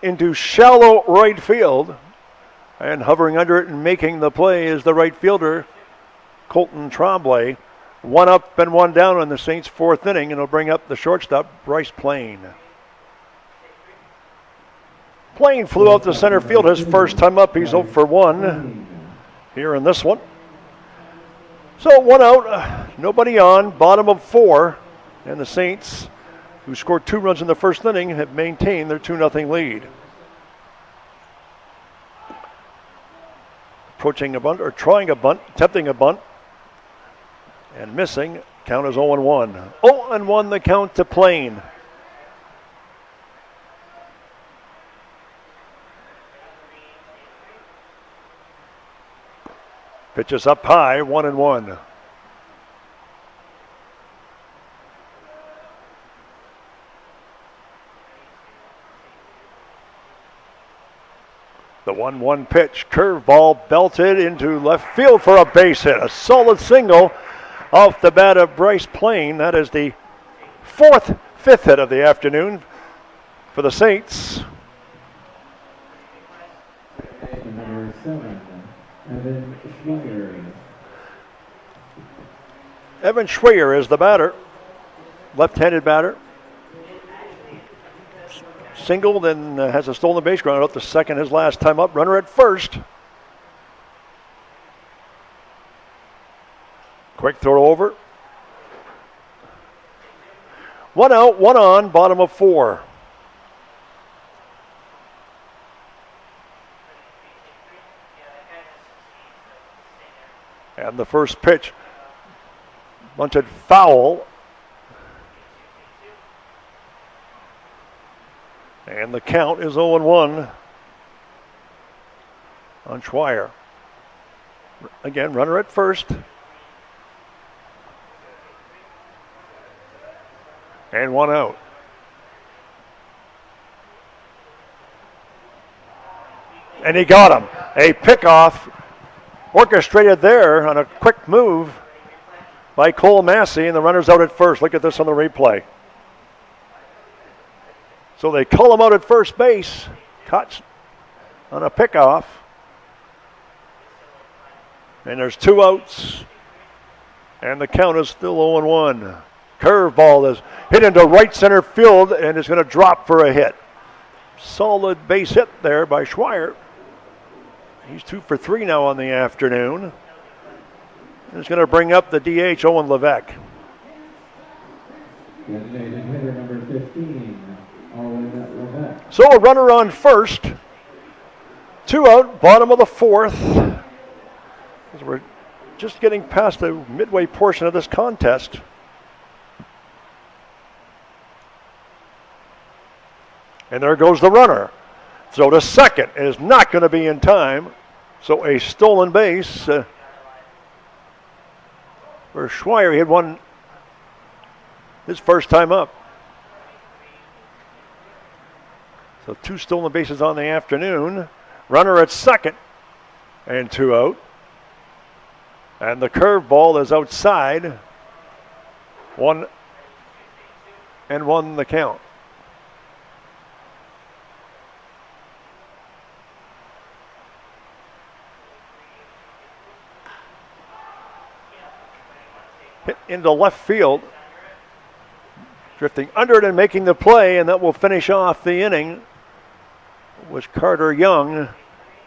[SPEAKER 1] into shallow right field. And hovering under it and making the play is the right fielder, Colton Tremblay. 1 up and 1 down in the Saints' 4th inning, and it'll bring up the shortstop, Bryce Plain. Plain flew out to center field his first time up. He's 0 for 1 here in this one. So 1 out, nobody on, bottom of 4, and the Saints, who scored 2 runs in the first inning, have maintained their 2-0 lead. Approaching a bunt, or trying a bunt, attempting a bunt, and missing. Count is 0-1. 0-1 the count to Plain. Pitches up high, 1-1. The 1-1 pitch, curveball belted into left field for a base hit. A solid single off the bat of Bryce Plain. That is the 5th hit of the afternoon for the Saints.
[SPEAKER 2] Number 7, Evan Schweier.
[SPEAKER 1] Evan Schweier is the batter, left-handed batter. Singled and has a stolen base, grounded out to second his last time up. Runner at first. Quick throw over. 1 out, 1 on, bottom of 4. And the first pitch, bunted foul. And the count is 0-1. on Schweier. Again, runner at first. And one out. And he got him. A pickoff orchestrated there on a quick move by Cole Massey, and the runner's out at first. Look at this on the replay. So they call him out at first base. Caught on a pickoff. And there's 2 outs. And the count is still 0-1. Curveball is hit into right center field and is going to drop for a hit. Solid base hit there by Schweier. He's 2 for 3 now on the afternoon. And it's going to bring up the DH, Owen Levesque.
[SPEAKER 2] Designated hitter number 15, Owen Levesque.
[SPEAKER 1] So a runner on first. 2 out, bottom of the 4th. As we're just getting past the midway portion of this contest. And there goes the runner. So to second is not going to be in time. So a stolen base for Schweier. He had won his first time up. So 2 stolen bases on the afternoon. Runner at second and 2 out. And the curveball is outside. 1-1 the count. Hit into left field. Drifting under it and making the play, and that will finish off the inning, was Carter Young.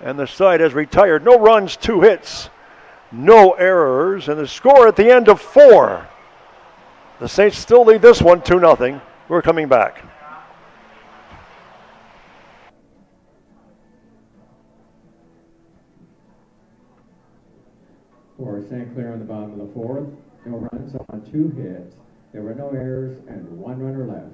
[SPEAKER 1] And the side has retired. No runs, 2 hits, no errors, and the score at the end of 4. The Saints still lead this one 2-0. We're coming back.
[SPEAKER 2] For St. Clair in the bottom of the 4th, no runs on 2 hits. There were no errors and 1 runner left.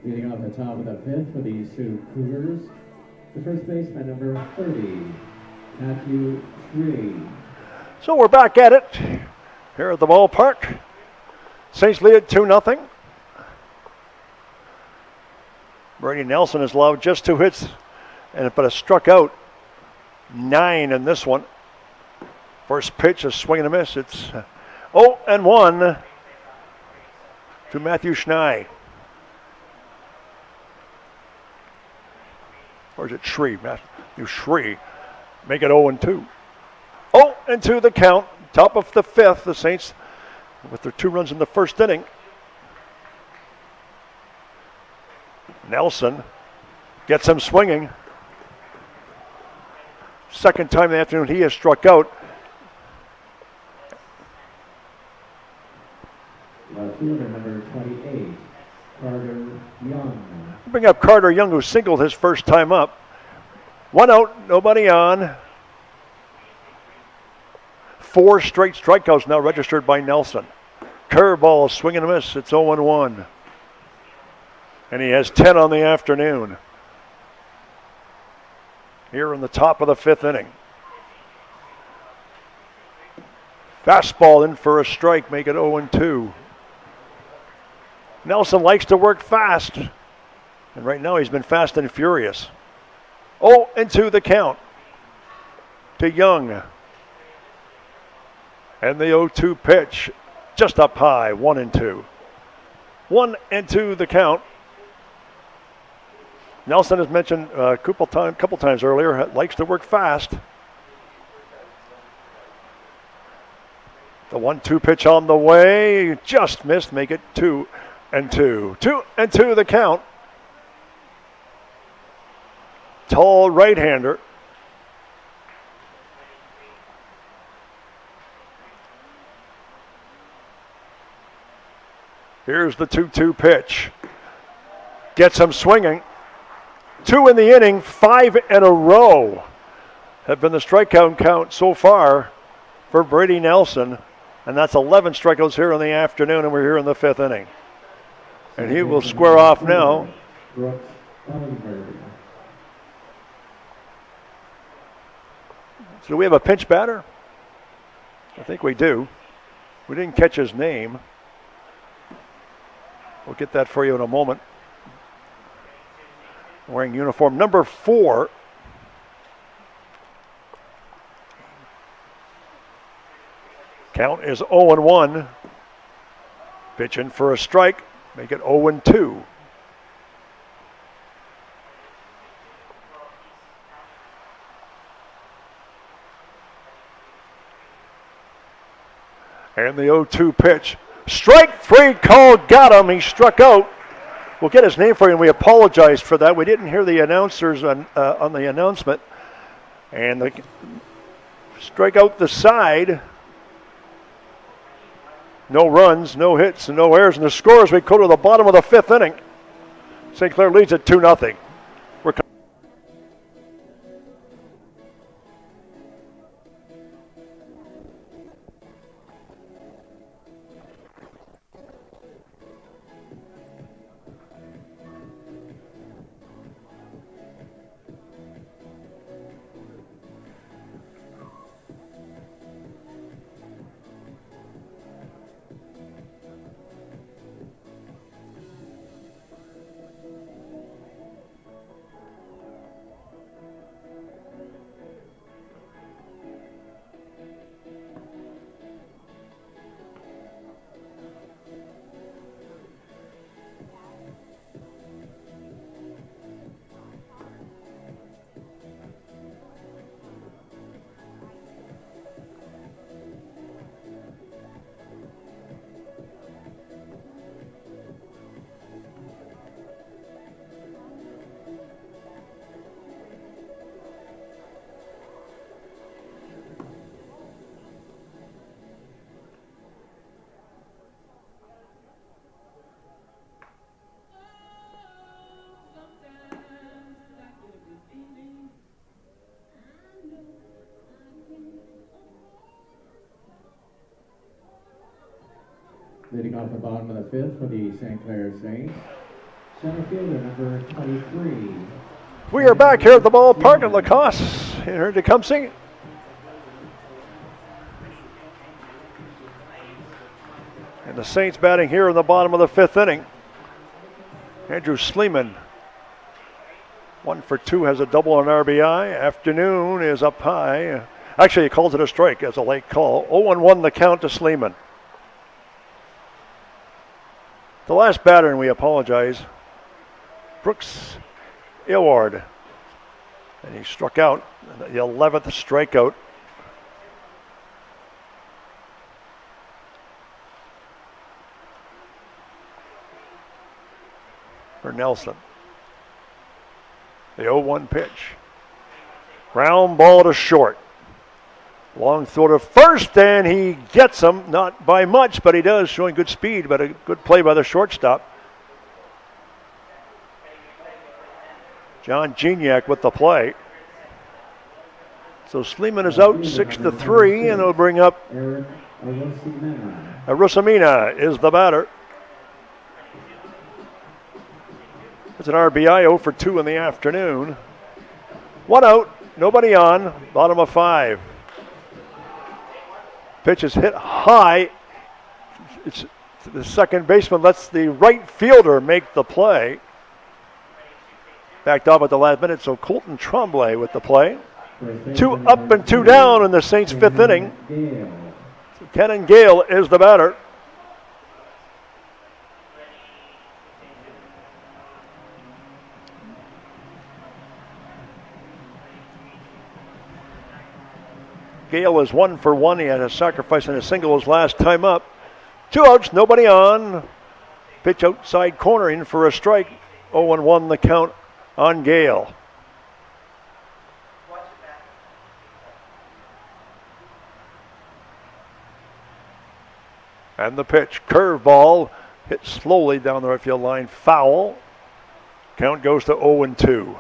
[SPEAKER 2] Leading off the top of the 5th for the Sioux Cougars, the first baseman, number 30, Matthew Shree.
[SPEAKER 1] So we're back at it here at the ballpark. Saints lead it 2-0. Brady Nelson has allowed just 2 hits, but has struck out 9 in this one. First pitch, a swing and a miss. It's 0-1 to Matthew Schnee. Or is it Shree? Matthew Shree. Make it 0-2. 0-2 the count. Top of the 5th. The Saints with their 2 runs in the first inning. Nelson gets him swinging. Second time in the afternoon he has struck out.
[SPEAKER 2] Fielder number 28, Carter Young.
[SPEAKER 1] Bring up Carter Young, who singled his first time up. 1 out, nobody on. 4 straight strikeouts now registered by Nelson. Curveball, swing and a miss. It's 0-1. And he has 10 on the afternoon. Here in the top of the 5th inning. Fastball in for a strike, make it 0-2. Nelson likes to work fast. And right now he's been fast and furious. 0-2 the count to Young. And the 0-2 pitch just up high, 1-2. 1-2 the count. Nelson has mentioned a couple times earlier, likes to work fast. The 1-2 pitch on the way, just missed, make it 2-2. 2-2 the count. Tall right-hander. Here's the 2-2 pitch. Gets him swinging. 2 in the inning, 5 in a row have been the strikeout count so far for Brady Nelson. And that's 11 strikeouts here in the afternoon, and we're here in the 5th inning. And he will square off now. So do we have a pinch batter? I think we do. We didn't catch his name. We'll get that for you in a moment. Wearing uniform number 4. Count is 0-1. Pitching for a strike. Make it 0-2. And the 0-2 pitch. Strike 3 call, got him. He struck out. We'll get his name for you, and we apologize for that. We didn't hear the announcers on the announcement. And they strike out the side. No runs, no hits, and no errors. And the score as we go to the bottom of the 5th inning. St. Clair leads at 2-0.
[SPEAKER 2] Leading off the bottom of the 5th for the St. Clair Saints, center fielder number 23.
[SPEAKER 1] We are back here at the ballpark at Lacoste in Tecumseh. And the Saints batting here in the bottom of the 5th inning. Andrew Sleeman, 1 for 2, has a double and RBI. Afternoon is up high. Actually, he calls it a strike as a late call. 0-1 the count to Sleeman. The last batter, and we apologize, Brooks Aylward. And he struck out, the 11th strikeout. For Nelson. The 0-1 pitch. Ground ball to short. Long throw to first, and he gets him, not by much, but he does, showing good speed, but a good play by the shortstop. John Gignac with the play. So Sleeman is out 6-3, and it'll bring up Rosamina is the batter. It's an RBI, 0 for 2 in the afternoon. 1 out, nobody on, bottom of 5. Pitch is hit high. It's The second baseman lets the right fielder make the play. Backed off at the last minute, so Colton Tremblay with the play. 2 up and 2 down in the Saints' 5th inning. So Kenan Gale is the batter. Gale is 1 for 1. He had a sacrifice and a single his last time up. 2 outs, nobody on. Pitch outside corner in for a strike. 0-1 the count on Gale. And the pitch, curveball, hit slowly down the right field line, foul. Count goes to 0-2.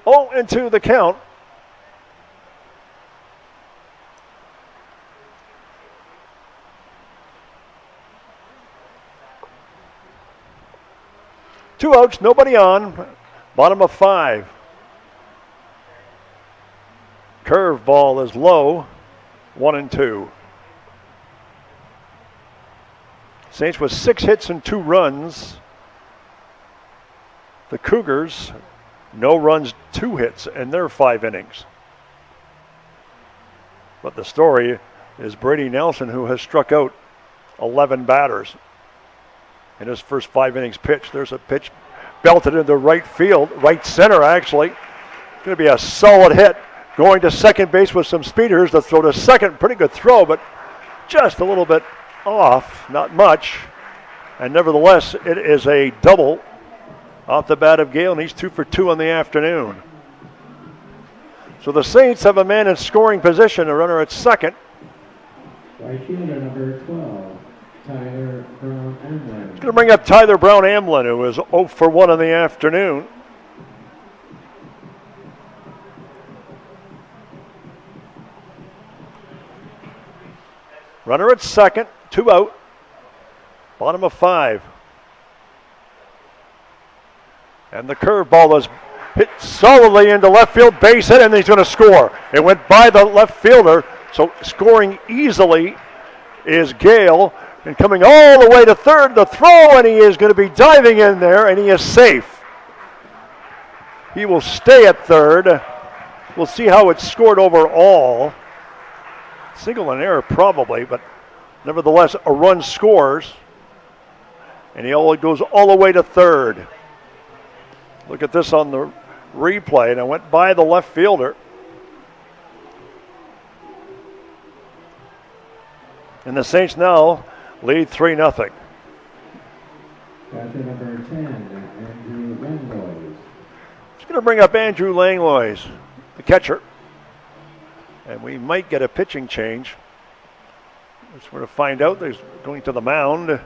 [SPEAKER 1] 0-2 the count. Two outs, nobody on. Bottom of 5. Curveball is low. 1-2. Saints with 6 hits and 2 runs. The Cougars, no runs, 2 hits in their 5 innings. But the story is Brady Nelson, who has struck out 11 batters in his first 5 innings pitched. There's a pitch belted into right field, right center actually. Going to be a solid hit. Going to second base with some speeders. The throw to second, pretty good throw, but just a little bit off, not much. And nevertheless, it is a double off the bat of Gale, and he's 2 for 2 on the afternoon. So the Saints have a man in scoring position, a runner at second.
[SPEAKER 2] Right fielder number 12, Tyler Brown Amlin.
[SPEAKER 1] He's going to bring up Tyler Brown Amlin, who is 0 for 1 in the afternoon. Runner at second, 2 out. Bottom of 5. And the curveball is hit solidly into left field, base hit, and he's going to score. It went by the left fielder, so scoring easily is Gale. And coming all the way to third, the throw, and he is going to be diving in there, and he is safe. He will stay at third. We'll see how it's scored overall. Single and error probably, but nevertheless, a run scores. And he goes all the way to third. Look at this on the replay, and it went by the left fielder. And the Saints now lead 3-0.
[SPEAKER 2] Catcher number 10, Andrew Langlois.
[SPEAKER 1] He's going to bring up Andrew Langlois, the catcher. And we might get a pitching change. That's where to find out. He's going to the mound.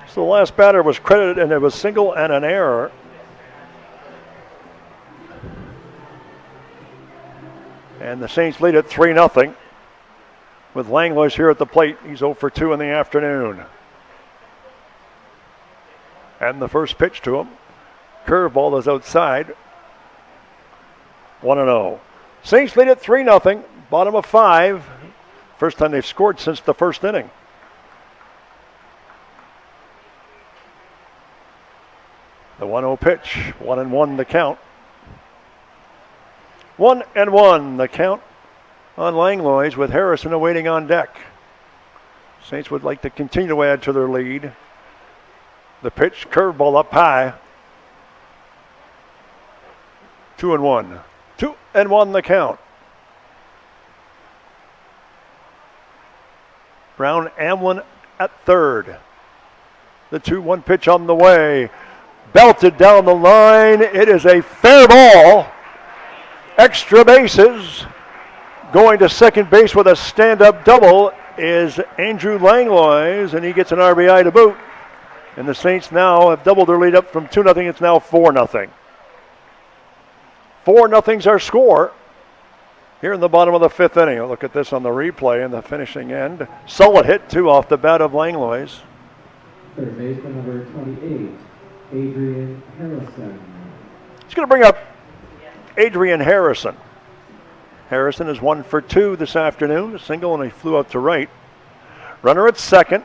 [SPEAKER 1] So the last batter was credited, and it was single and an error. And the Saints lead at 3-0 with Langlois here at the plate. He's 0 for 2 in the afternoon. And the first pitch to him. Curveball is outside. 1-0. Saints lead at 3-0. Bottom of 5. First time they've scored since the first inning. The 1-0 pitch, 1-1 the count. 1-1 the count on Langlois with Harrison awaiting on deck. Saints would like to continue to add to their lead. The pitch, curveball up high. 2-1. 2-1 the count. Brown Amlin at third. The 2-1 pitch on the way. Belted down the line. It is a fair ball. Extra bases. Going to second base with a stand-up double is Andrew Langlois, and he gets an RBI to boot. And the Saints now have doubled their lead up from 2-0. It's now 4-0. 4-0's our score here in the bottom of the fifth inning. Look at this on the replay in the finishing end. Solid hit, too, off the bat of Langlois.
[SPEAKER 2] Third baseman number 28, Adrian Harrison.
[SPEAKER 1] He's going to bring up Adrian Harrison. Harrison is 1 for 2 this afternoon. A single, and he flew out to right. Runner at second.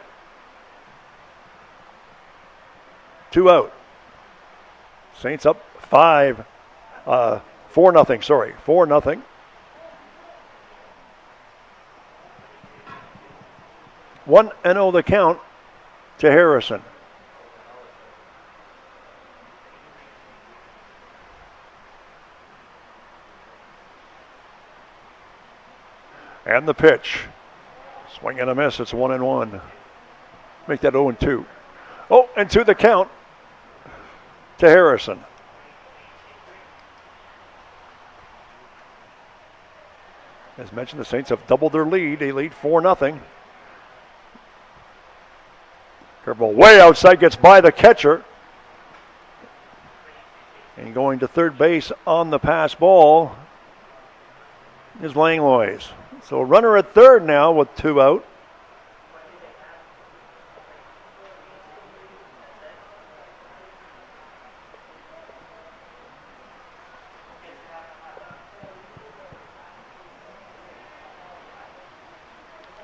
[SPEAKER 1] 2 out. Saints up 4-0, 4-0. One 1-0 the count to Harrison. And the pitch. Swing and a miss. It's 1-1. Make that 0-2. 0-2 the count to Harrison. As mentioned, the Saints have doubled their lead. They lead 4-0. Curveball way outside, gets by the catcher. And going to third base on the pass ball is Langlois. So runner at third now with 2 out.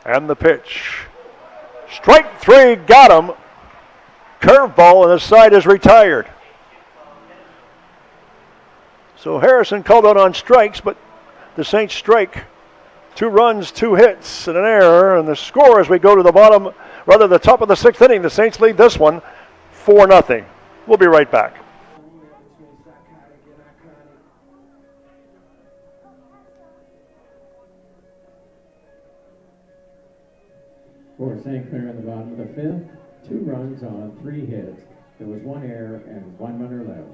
[SPEAKER 1] And the pitch. Strike 3, got him. Curveball, and the side is retired. So Harrison called out on strikes, but the Saints strike. 2 runs, 2 hits, and an error. And the score as we go to the top of the 6th inning, the Saints lead this one 4-0. We'll be right back.
[SPEAKER 2] For St. Clair in the bottom of the 5th, 2 runs on 3 hits. There was 1 error and 1 runner left.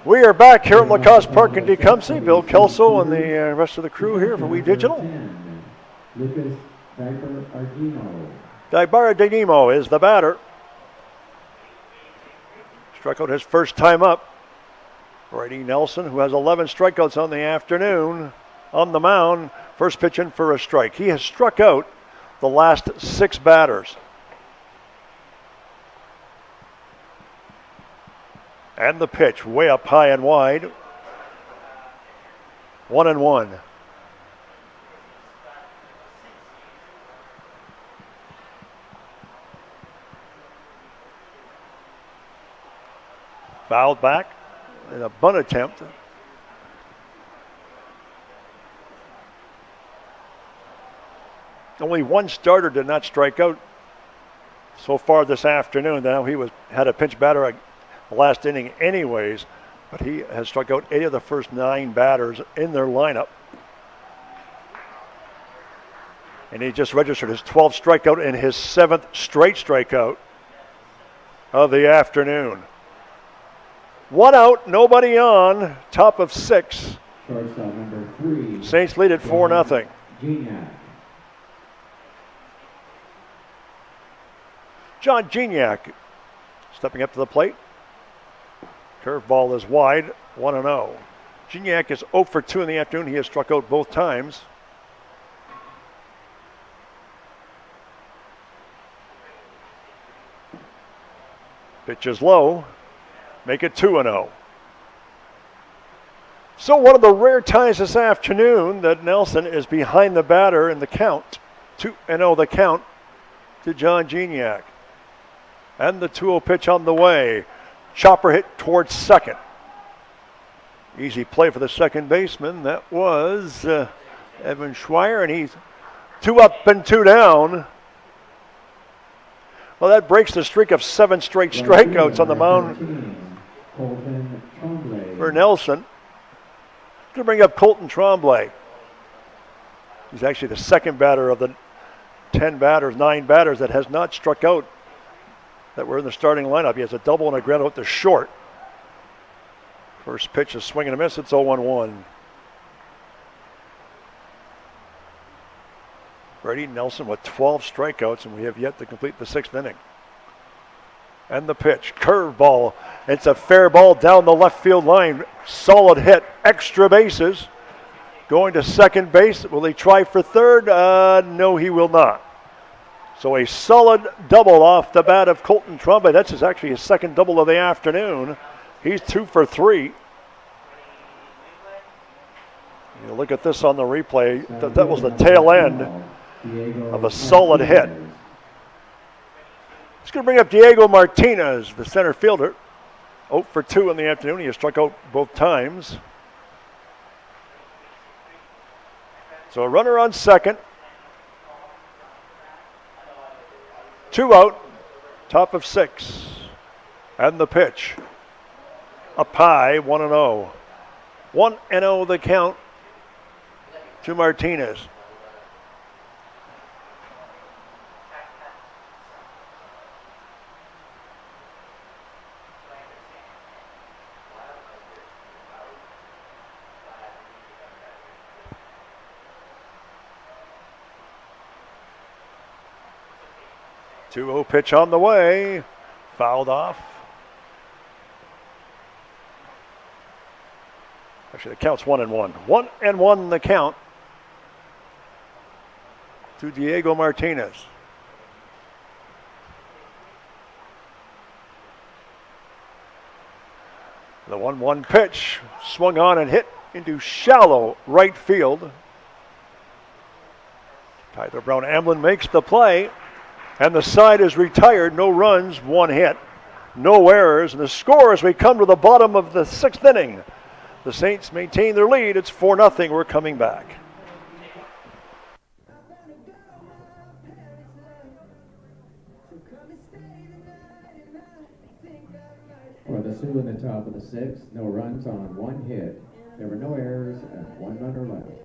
[SPEAKER 1] We are back here at Lacoste Park in Tecumseh. Bill Kelso and the rest of the crew here for We Digital.
[SPEAKER 2] Lucas Dibar-Ardino.
[SPEAKER 1] Dibar-Ardino is the batter. Struck out his first time up. Brady Nelson, who has 11 strikeouts on the afternoon, on the mound. First pitch in for a strike. He has struck out the last 6 batters. And the pitch, way up high and wide. 1-1. Fouled back in a bunt attempt. Only 1 starter did not strike out so far this afternoon. Now he had a pinch batter the last inning anyways, but he has struck out 8 of the first 9 batters in their lineup. And he just registered his 12th strikeout and his 7th straight strikeout of the afternoon. 1 out, nobody on, top of 6.
[SPEAKER 2] Shortstop number 3.
[SPEAKER 1] Saints lead at 4-0.
[SPEAKER 2] Gignac.
[SPEAKER 1] John Gignac stepping up to the plate. Curveball is wide, 1-0. Gignac is 0 for 2 in the afternoon. He has struck out both times. Pitch is low. Make it 2-0. So one of the rare times this afternoon that Nelson is behind the batter in the count. 2-0 the count to John Gignac. And the 2-0 pitch on the way. Chopper hit towards second. Easy play for the second baseman. That was Evan Schweier, and he's 2 up and 2 down. Well, that breaks the streak of 7 straight strikeouts on the mound for Nelson. Going to bring up Colton Tremblay. He's actually the second batter of the 9 batters that has not struck out that were in the starting lineup. He has a double and a ground out to short. First pitch is swing and a miss. It's 0-1-1. Brady Nelson with 12 strikeouts, and we have yet to complete the 6th inning. And the pitch, curveball. It's a fair ball down the left field line. Solid hit, extra bases. Going to second base. Will he try for third? No, he will not. So a solid double off the bat of Colton Tremblay. That's actually his second double of the afternoon. He's 2 for 3. You look at this on the replay. That was the tail end of a solid hit. It's going to bring up Diego Martinez, the center fielder. 0 for 2 in the afternoon. He has struck out both times. So a runner on second. 2 out, top of 6. And the pitch. Up high, 1-0. 1-0 the count to Martinez. Two-0 pitch on the way, fouled off. Actually, the count's 1-1. 1-1 the count to Diego Martinez. The 1-1 pitch swung on and hit into shallow right field. Tyler Brown Amblin makes the play, and the side is retired. No runs, 1 hit, no errors, and the score as we come to the bottom of the 6th inning. The Saints maintain their lead. It's 4-0. We're coming back.
[SPEAKER 2] For the Sioux in the top of the 6th, no runs on 1 hit. There were no errors and 1 runner left.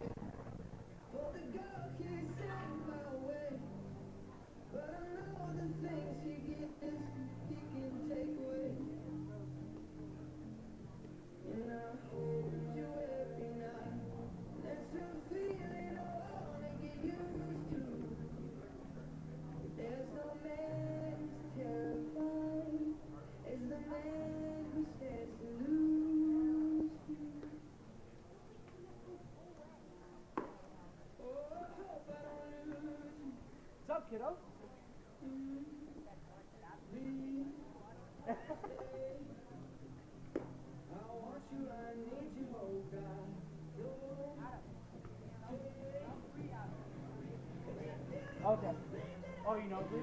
[SPEAKER 3] Kiddo? Okay. Oh, you know, please?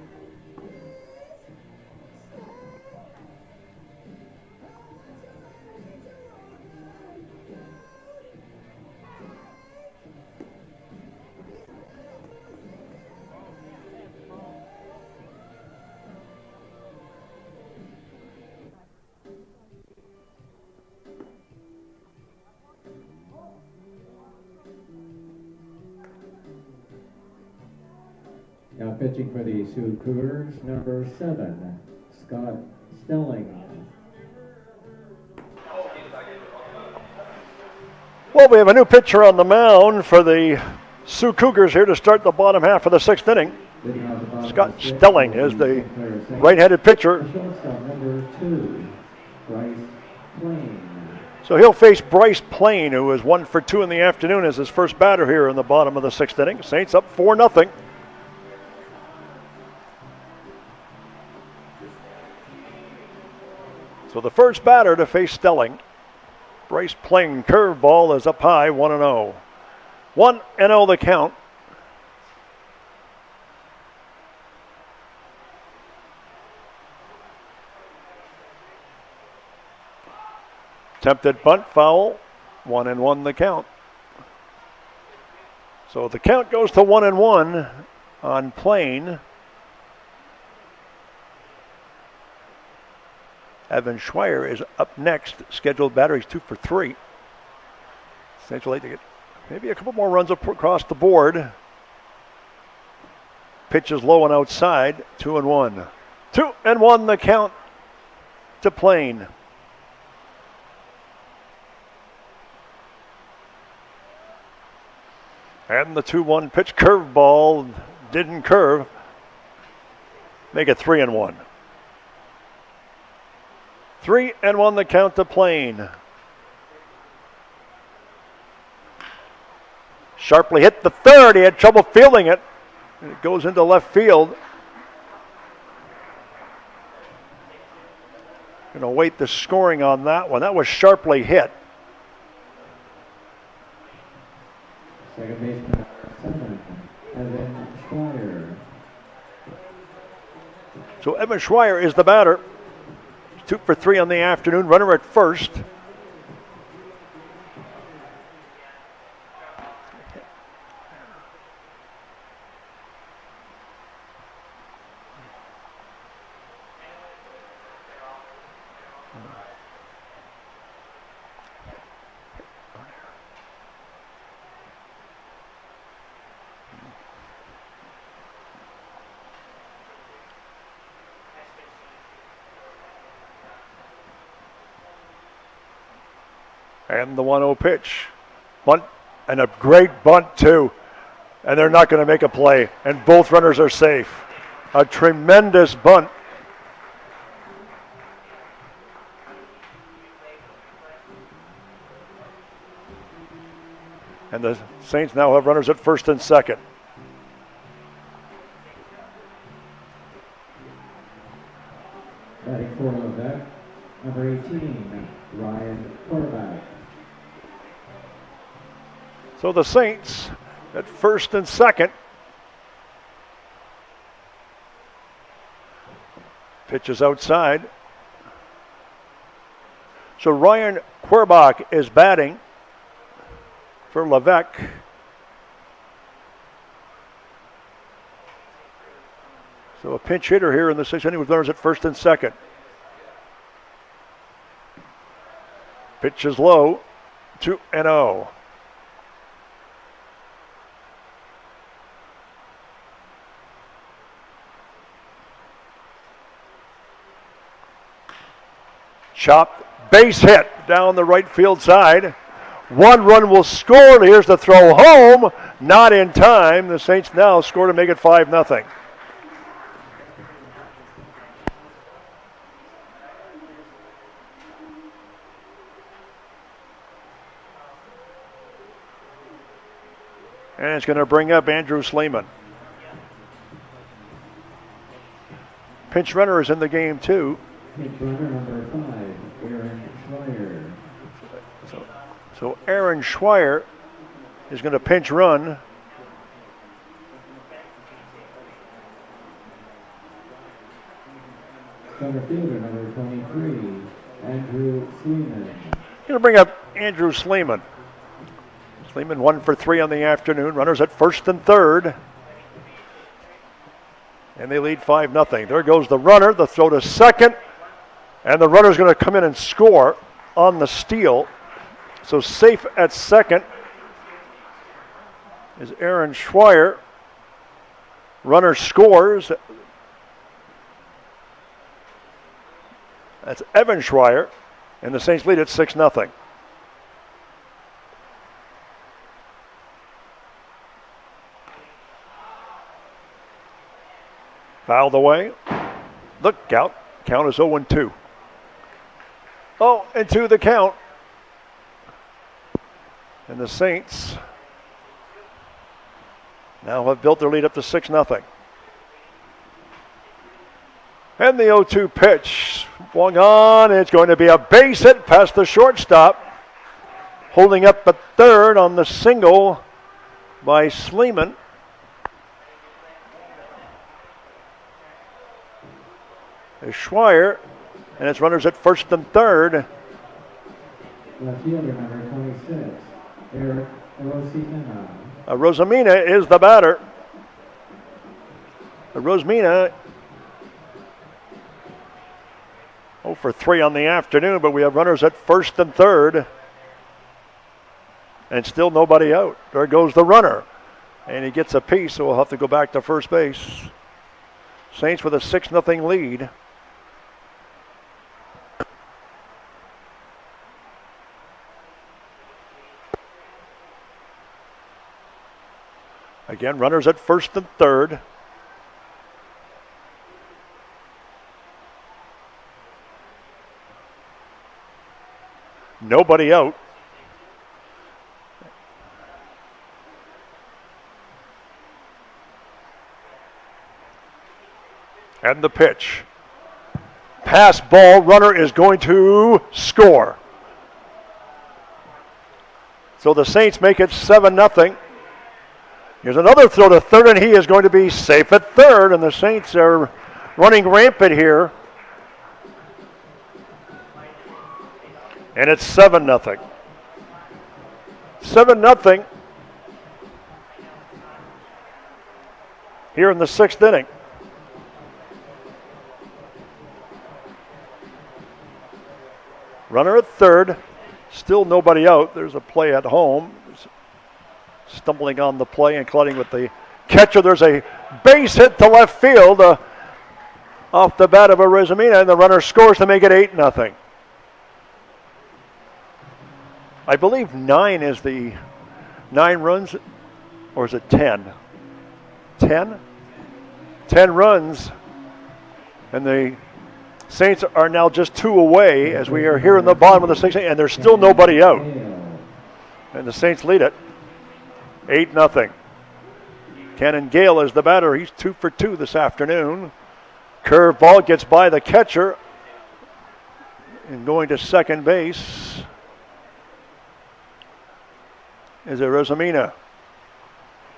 [SPEAKER 2] Now pitching for the Sioux Cougars, number 7, Scott Stelling.
[SPEAKER 1] Well, we have a new pitcher on the mound for the Sioux Cougars here to start the bottom half of the 6th inning.
[SPEAKER 2] Leading off the bottom
[SPEAKER 1] Scott
[SPEAKER 2] of the sixth
[SPEAKER 1] Stelling
[SPEAKER 2] will
[SPEAKER 1] is
[SPEAKER 2] be
[SPEAKER 1] the
[SPEAKER 2] St. Clair Saints.
[SPEAKER 1] right-handed pitcher.
[SPEAKER 2] The shortstop, number 2, Bryce Plain.
[SPEAKER 1] So he'll face Bryce Plain, who is 1 for 2 in the afternoon as his first batter here in the bottom of the 6th inning. Saints up 4-0. So the first batter to face Stelling, Bryce Plain, curveball is up high, 1-0. 1-0 the count. Attempted bunt foul, 1-1 the count. So the count goes to 1-1 on Plain. Evan Schweier is up next. Scheduled batter, he's 2 for 3. Saints will like to get maybe a couple more runs up across the board. Pitch is low and outside, 2-1. 2-1 the count to Plain. And the 2-1 pitch, curveball, didn't curve. Make it 3-1. 3-1 the count to Plain. Sharply hit the third. He had trouble fielding it. And it goes into left field. Going to wait the scoring on that one. That was sharply hit.
[SPEAKER 2] Second baseman, 7, Evan Schweier.
[SPEAKER 1] So Evan Schweier is the batter. 2 for 3 on the afternoon. Runner at first. And the 1-0 pitch. Bunt, and a great bunt too. And they're not going to make a play. And both runners are safe. A tremendous bunt. And the Saints now have runners at first and second.
[SPEAKER 2] Batting for Levesque, number 18, Ryan Quarterback.
[SPEAKER 1] So the Saints at first and second. Pitch is outside. So Ryan Querbach is batting for Levesque. So a pinch hitter here in the 6th inning with runners at first and second. Pitch is low, 2-0. Chopped, base hit down the right field side. 1 run will score. Here's the throw home. Not in time. The Saints now score to make it 5-0. And it's going to bring up Andrew Sleeman. Pinch runner is in the game too.
[SPEAKER 2] Pinch runner number 5, Aaron Schweier.
[SPEAKER 1] So Aaron Schweier is going to pinch run.
[SPEAKER 2] Center fielder number 23, Andrew Sleeman.
[SPEAKER 1] Going to bring up Andrew Sleeman. Sleeman 1 for 3 on the afternoon. Runners at first and third. And they lead 5-0. There goes the runner. The throw to second. And the runner's going to come in and score on the steal. So safe at second is Aaron Schweier. Runner scores. That's Evan Schweier. And the Saints lead at 6-0. Fouled away. Look out. Count is 0-2. 0-2 the count. And the Saints now have built their lead up to 6-0. And the 0-2 pitch. Swung on. It's going to be a base hit past the shortstop. Holding up at third on the single by Sleeman. Is Schweier, and it's runners at first and third.
[SPEAKER 2] Left fielder number 26, Eric Rosamina.
[SPEAKER 1] Rosamina is the batter. Rosamina 0 for 3 on the afternoon, but we have runners at first and third. And still nobody out. There goes the runner. And he gets a piece, so we'll have to go back to first base. Saints with a 6-0 lead. Again, runners at first and third. Nobody out. And the pitch. Pass ball, runner is going to score. So the Saints make it 7-0. Here's another throw to third, and he is going to be safe at third, and the Saints are running rampant here. And it's 7-0. 7-0 here in the 6th inning. Runner at third, still nobody out. There's a play at home. Stumbling on the play and colliding with the catcher. There's a base hit to left field off the bat of Rosamina, and the runner scores to make it 8-0. I believe 9 is the 9 runs, or is it 10? 10? 10 runs, and the Saints are now just 2 away as we are here in the bottom of the 6th, and there's still nobody out. And the Saints lead it 8-0. Cannon Gale is the batter. He's 2 for 2 this afternoon. Curveball gets by the catcher and going to second base is Rosamina.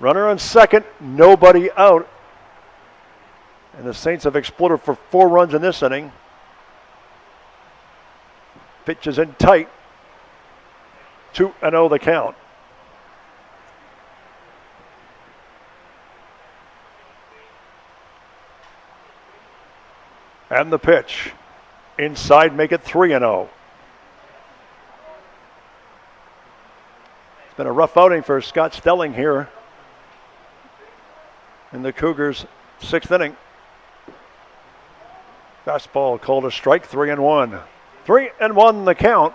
[SPEAKER 1] Runner on second, nobody out. And the Saints have exploded for 4 runs in this inning. Pitch is in tight. 2-0 the count. And the pitch. Inside, make it 3-0. It's been a rough outing for Scott Stelling here in the Cougars' 6th inning. Fastball called a strike, 3-1. 3-1 the count.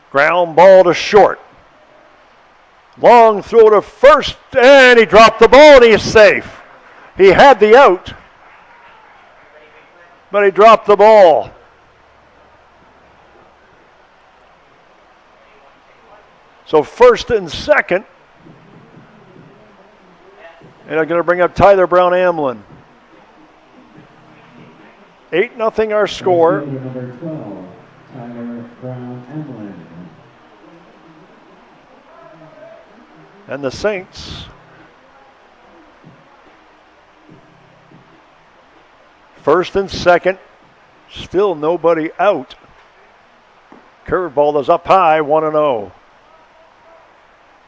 [SPEAKER 1] Ground ball to short. Long throw to first, and he dropped the ball, and he is safe. He had the out, but he dropped the ball. So first and second, and I'm going to bring up Tyler Brown Amlin. 8-0 our score.
[SPEAKER 2] Number 12, Tyler Brown Amlin.
[SPEAKER 1] And the Saints first and second, still nobody out. Curveball is up high, 1-0.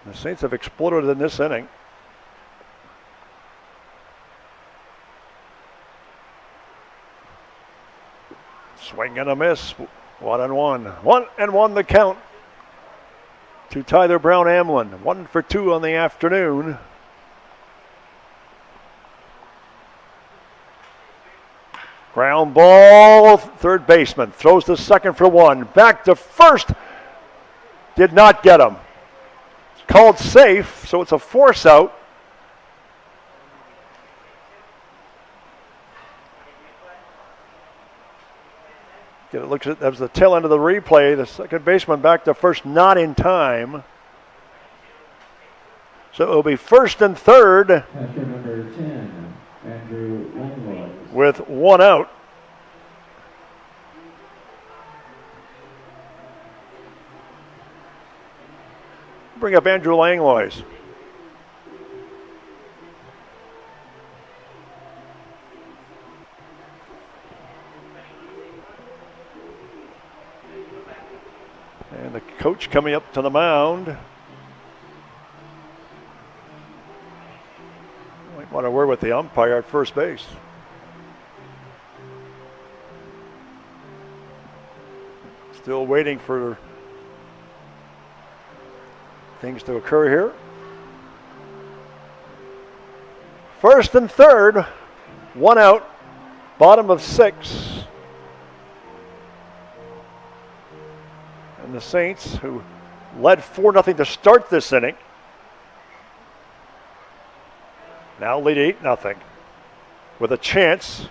[SPEAKER 1] The Saints have exploded in this inning. Swing and a miss, 1-1. 1-1 the count to Tyler Brown Amlin. 1 for 2 on the afternoon. Ground ball, third baseman throws the second for one. Back to first. Did not get him. It's called safe, so it's a force out. It looks at that was the tail end of the replay. The second baseman back to first, not in time. So it will be first and third.
[SPEAKER 2] Catcher number 10, Andrew Langlois.
[SPEAKER 1] With one out. Bring up Andrew Langlois. And the coach coming up to the mound. Might want to word with the umpire at first base. Still waiting for things to occur here. First and third, one out, bottom of 6. And the Saints, who led 4-0 to start this inning, now lead 8-0 with a chance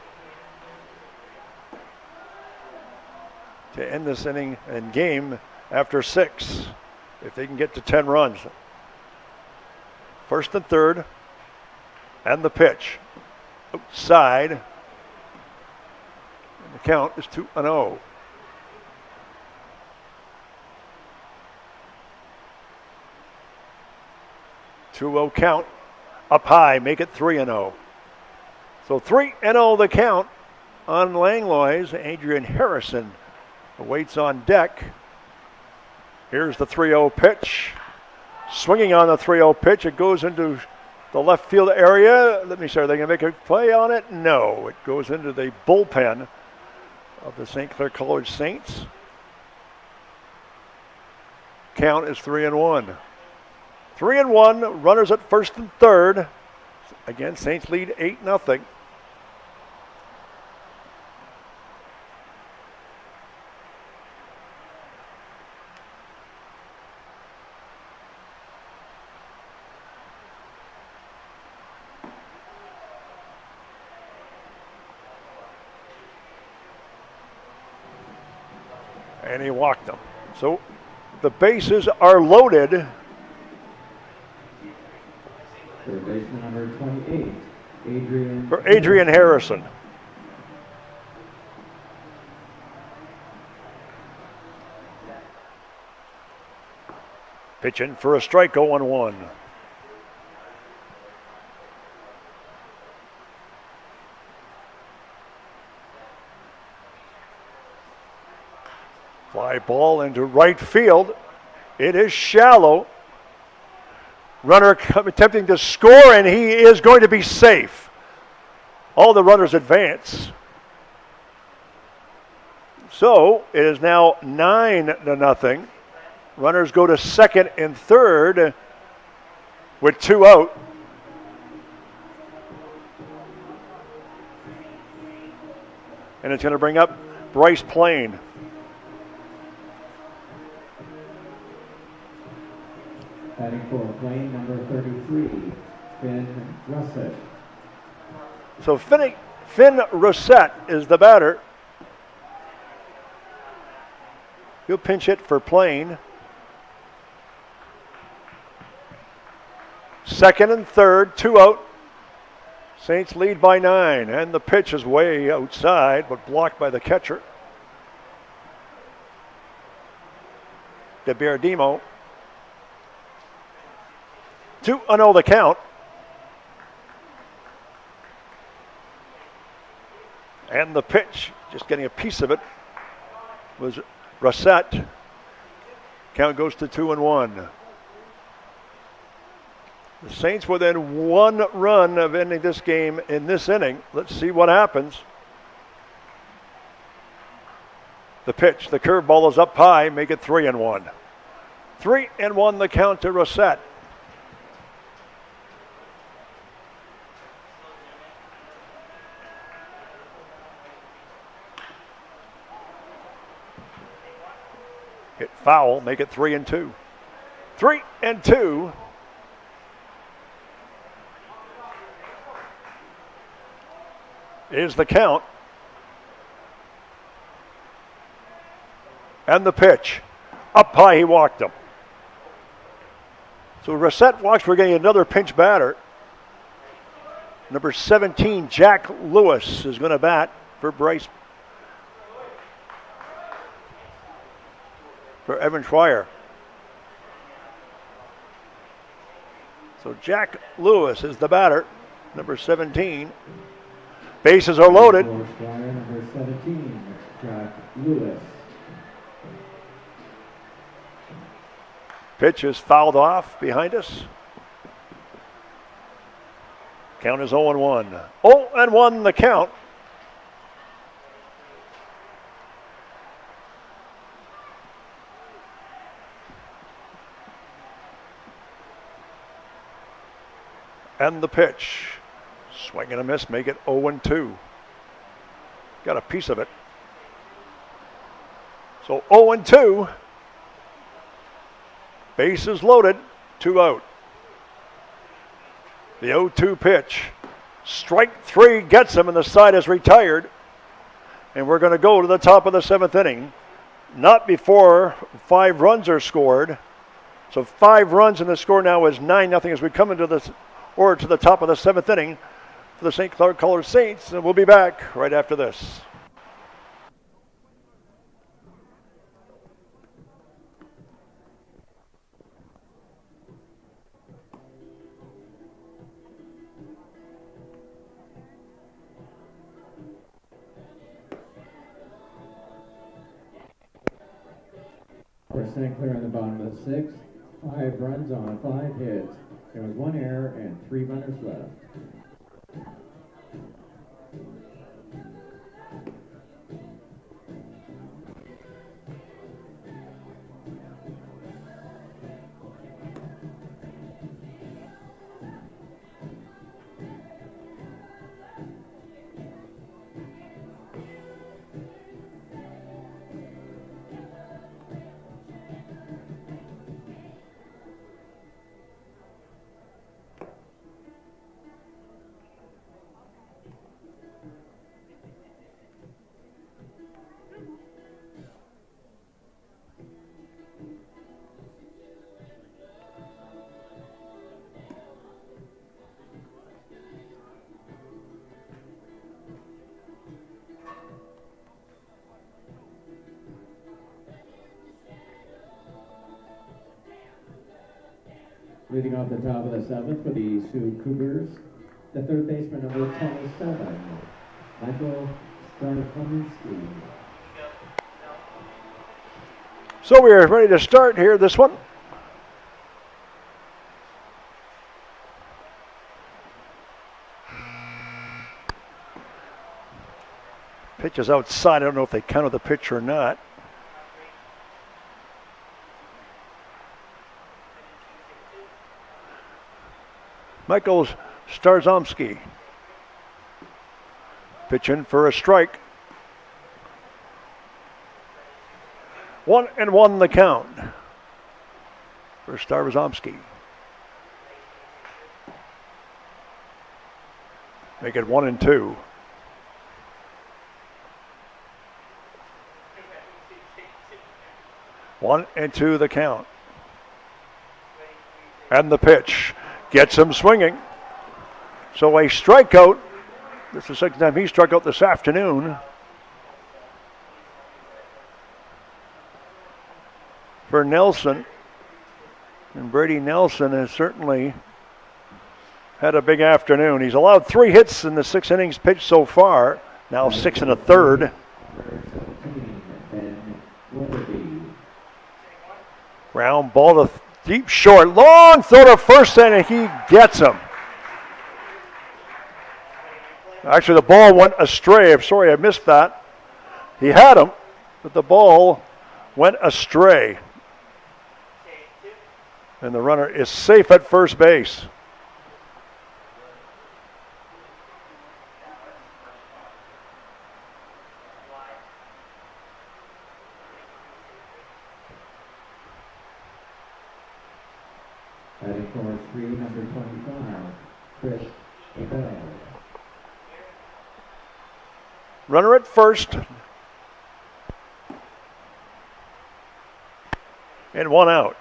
[SPEAKER 1] to end this inning and game after 6 if they can get to 10 runs. First and third, and the pitch outside. And the count is 2-0. Two-0 count, up high, make it 3-0. So 3-0 the count on Langlois. Adrian Harrison awaits on deck. Here's the 3-0 pitch. Swinging on the 3-0 pitch, it goes into the left field area. Let me see, are they going to make a play on it? No, it goes into the bullpen of the St. Clair College Saints. Count is 3-1. 3-1, runners at first and third. Again, Saints lead 8-0. And he walked them. So the bases are loaded.
[SPEAKER 2] Third baseman number 28,
[SPEAKER 1] For Adrian Harrison. Pitching for a strike, 0-1. Fly ball into right field. It is shallow. Runner attempting to score, and he is going to be safe. All the runners advance. So it is now 9-0. Runners go to second and third with 2 out. And it's going to bring up Bryce Plain.
[SPEAKER 2] Batting for Plain number 33, Finn Russett.
[SPEAKER 1] So Finn Russett is the batter. He'll pinch hit for Plain. Second and third, 2 out. Saints lead by 9, and the pitch is way outside, but blocked by the catcher. DeBiardimo. 2-0 the count. And the pitch, just getting a piece of it, was Russett. Count goes to 2-1. The Saints within 1 run of ending this game in this inning. Let's see what happens. The pitch, the curveball is up high, make it 3-1. 3-1 the count to Russett. Hit foul, make it 3-2. 3-2. Is the count. And the pitch. Up high, he walked him. So Reset walks, we're getting another pinch batter. Number 17, Jack Lewis, is going to bat for Bryce. For Evan Schreier. So Jack Lewis is the batter, number 17. Bases are loaded.
[SPEAKER 2] Number 17, Jack Lewis.
[SPEAKER 1] Pitch is fouled off behind us. Count is 0-1. 0-1 the count. And the pitch. Swing and a miss, make it 0-2. Got a piece of it. So 0-2. Bases loaded, 2 out. The 0-2 pitch. Strike 3 gets him, and the side is retired. And we're going to go to the top of the 7th inning. Not before 5 runs are scored. So 5 runs, and the score now is 9-0 as we come into this or to the top of the 7th inning for the St. Clair Color Saints, and we'll be back right after this.
[SPEAKER 2] For St. Clair in the bottom of the 6th, 5 runs on 5 hits. There was 1 error and 3 runners left. Leading off the top of the 7th for the Sioux Cougars, the 3rd baseman number 27, Michael Starkominski.
[SPEAKER 1] So we are ready to start here, this one. Pitch is outside. I don't know if they counted the pitch or not. Michael Starzomski pitching for a strike. 1-1 the count for Starzomski. Make it 1-2. One and two the count. And the pitch. Gets him swinging. So a strikeout. This is the second time he struck out this afternoon. For Nelson. And Brady Nelson has certainly had a big afternoon. He's allowed 3 hits in the 6 innings pitched so far. Now 6 1/3. Ground ball to deep short. Long throw to first, and he gets him. Actually, the ball went astray. I'm sorry I missed that. He had him, but the ball went astray. And the runner is safe at first base.
[SPEAKER 2] Batting for 3, number 25, Chris Abel.
[SPEAKER 1] Runner at first. And 1 out.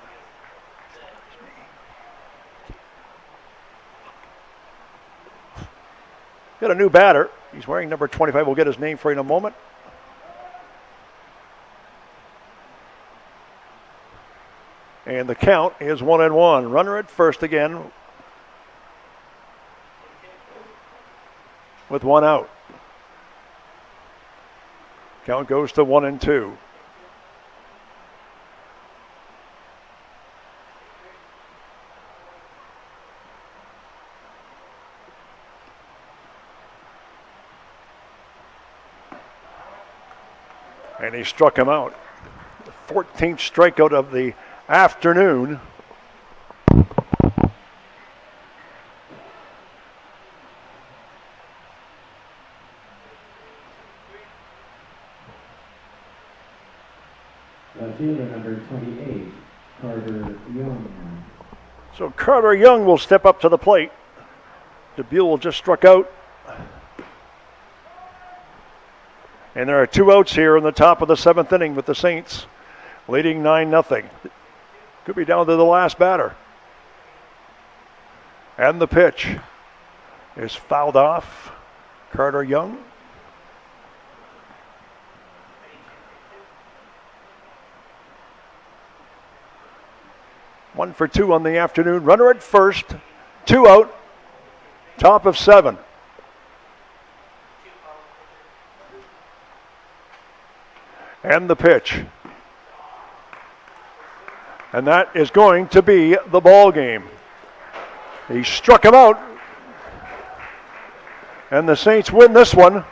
[SPEAKER 1] Got a new batter. He's wearing number 25. We'll get his name for you in a moment. And the count is 1-1. Runner at first again with 1 out. Count goes to 1-2. And he struck him out. The 14th strikeout of the afternoon.
[SPEAKER 2] Left fielder number 28, Carter Young.
[SPEAKER 1] So Carter Young will step up to the plate. DeBuell just struck out. And there are 2 outs here in the top of the 7th inning with the Saints leading 9-0. Could be down to the last batter. And the pitch is fouled off. Carter Young. One for 2 on the afternoon. Runner at first. 2 out. Top of 7. And the pitch. And that is going to be the ball game. He struck him out. And the Saints win this one.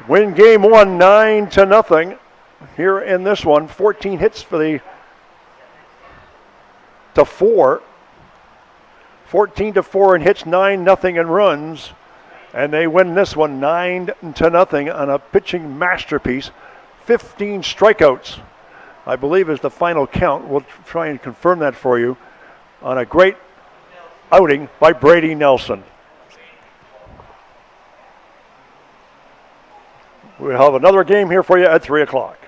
[SPEAKER 1] Win game 1 9-0 here in this one. 14 hits for to 4. 14-4 in hits, 9-0 in runs. And they win this one 9-0 on a pitching masterpiece. 15 strikeouts, I believe, is the final count. We'll try and confirm that for you on a great outing by Brady Nelson. We'll have another game here for you at 3 o'clock.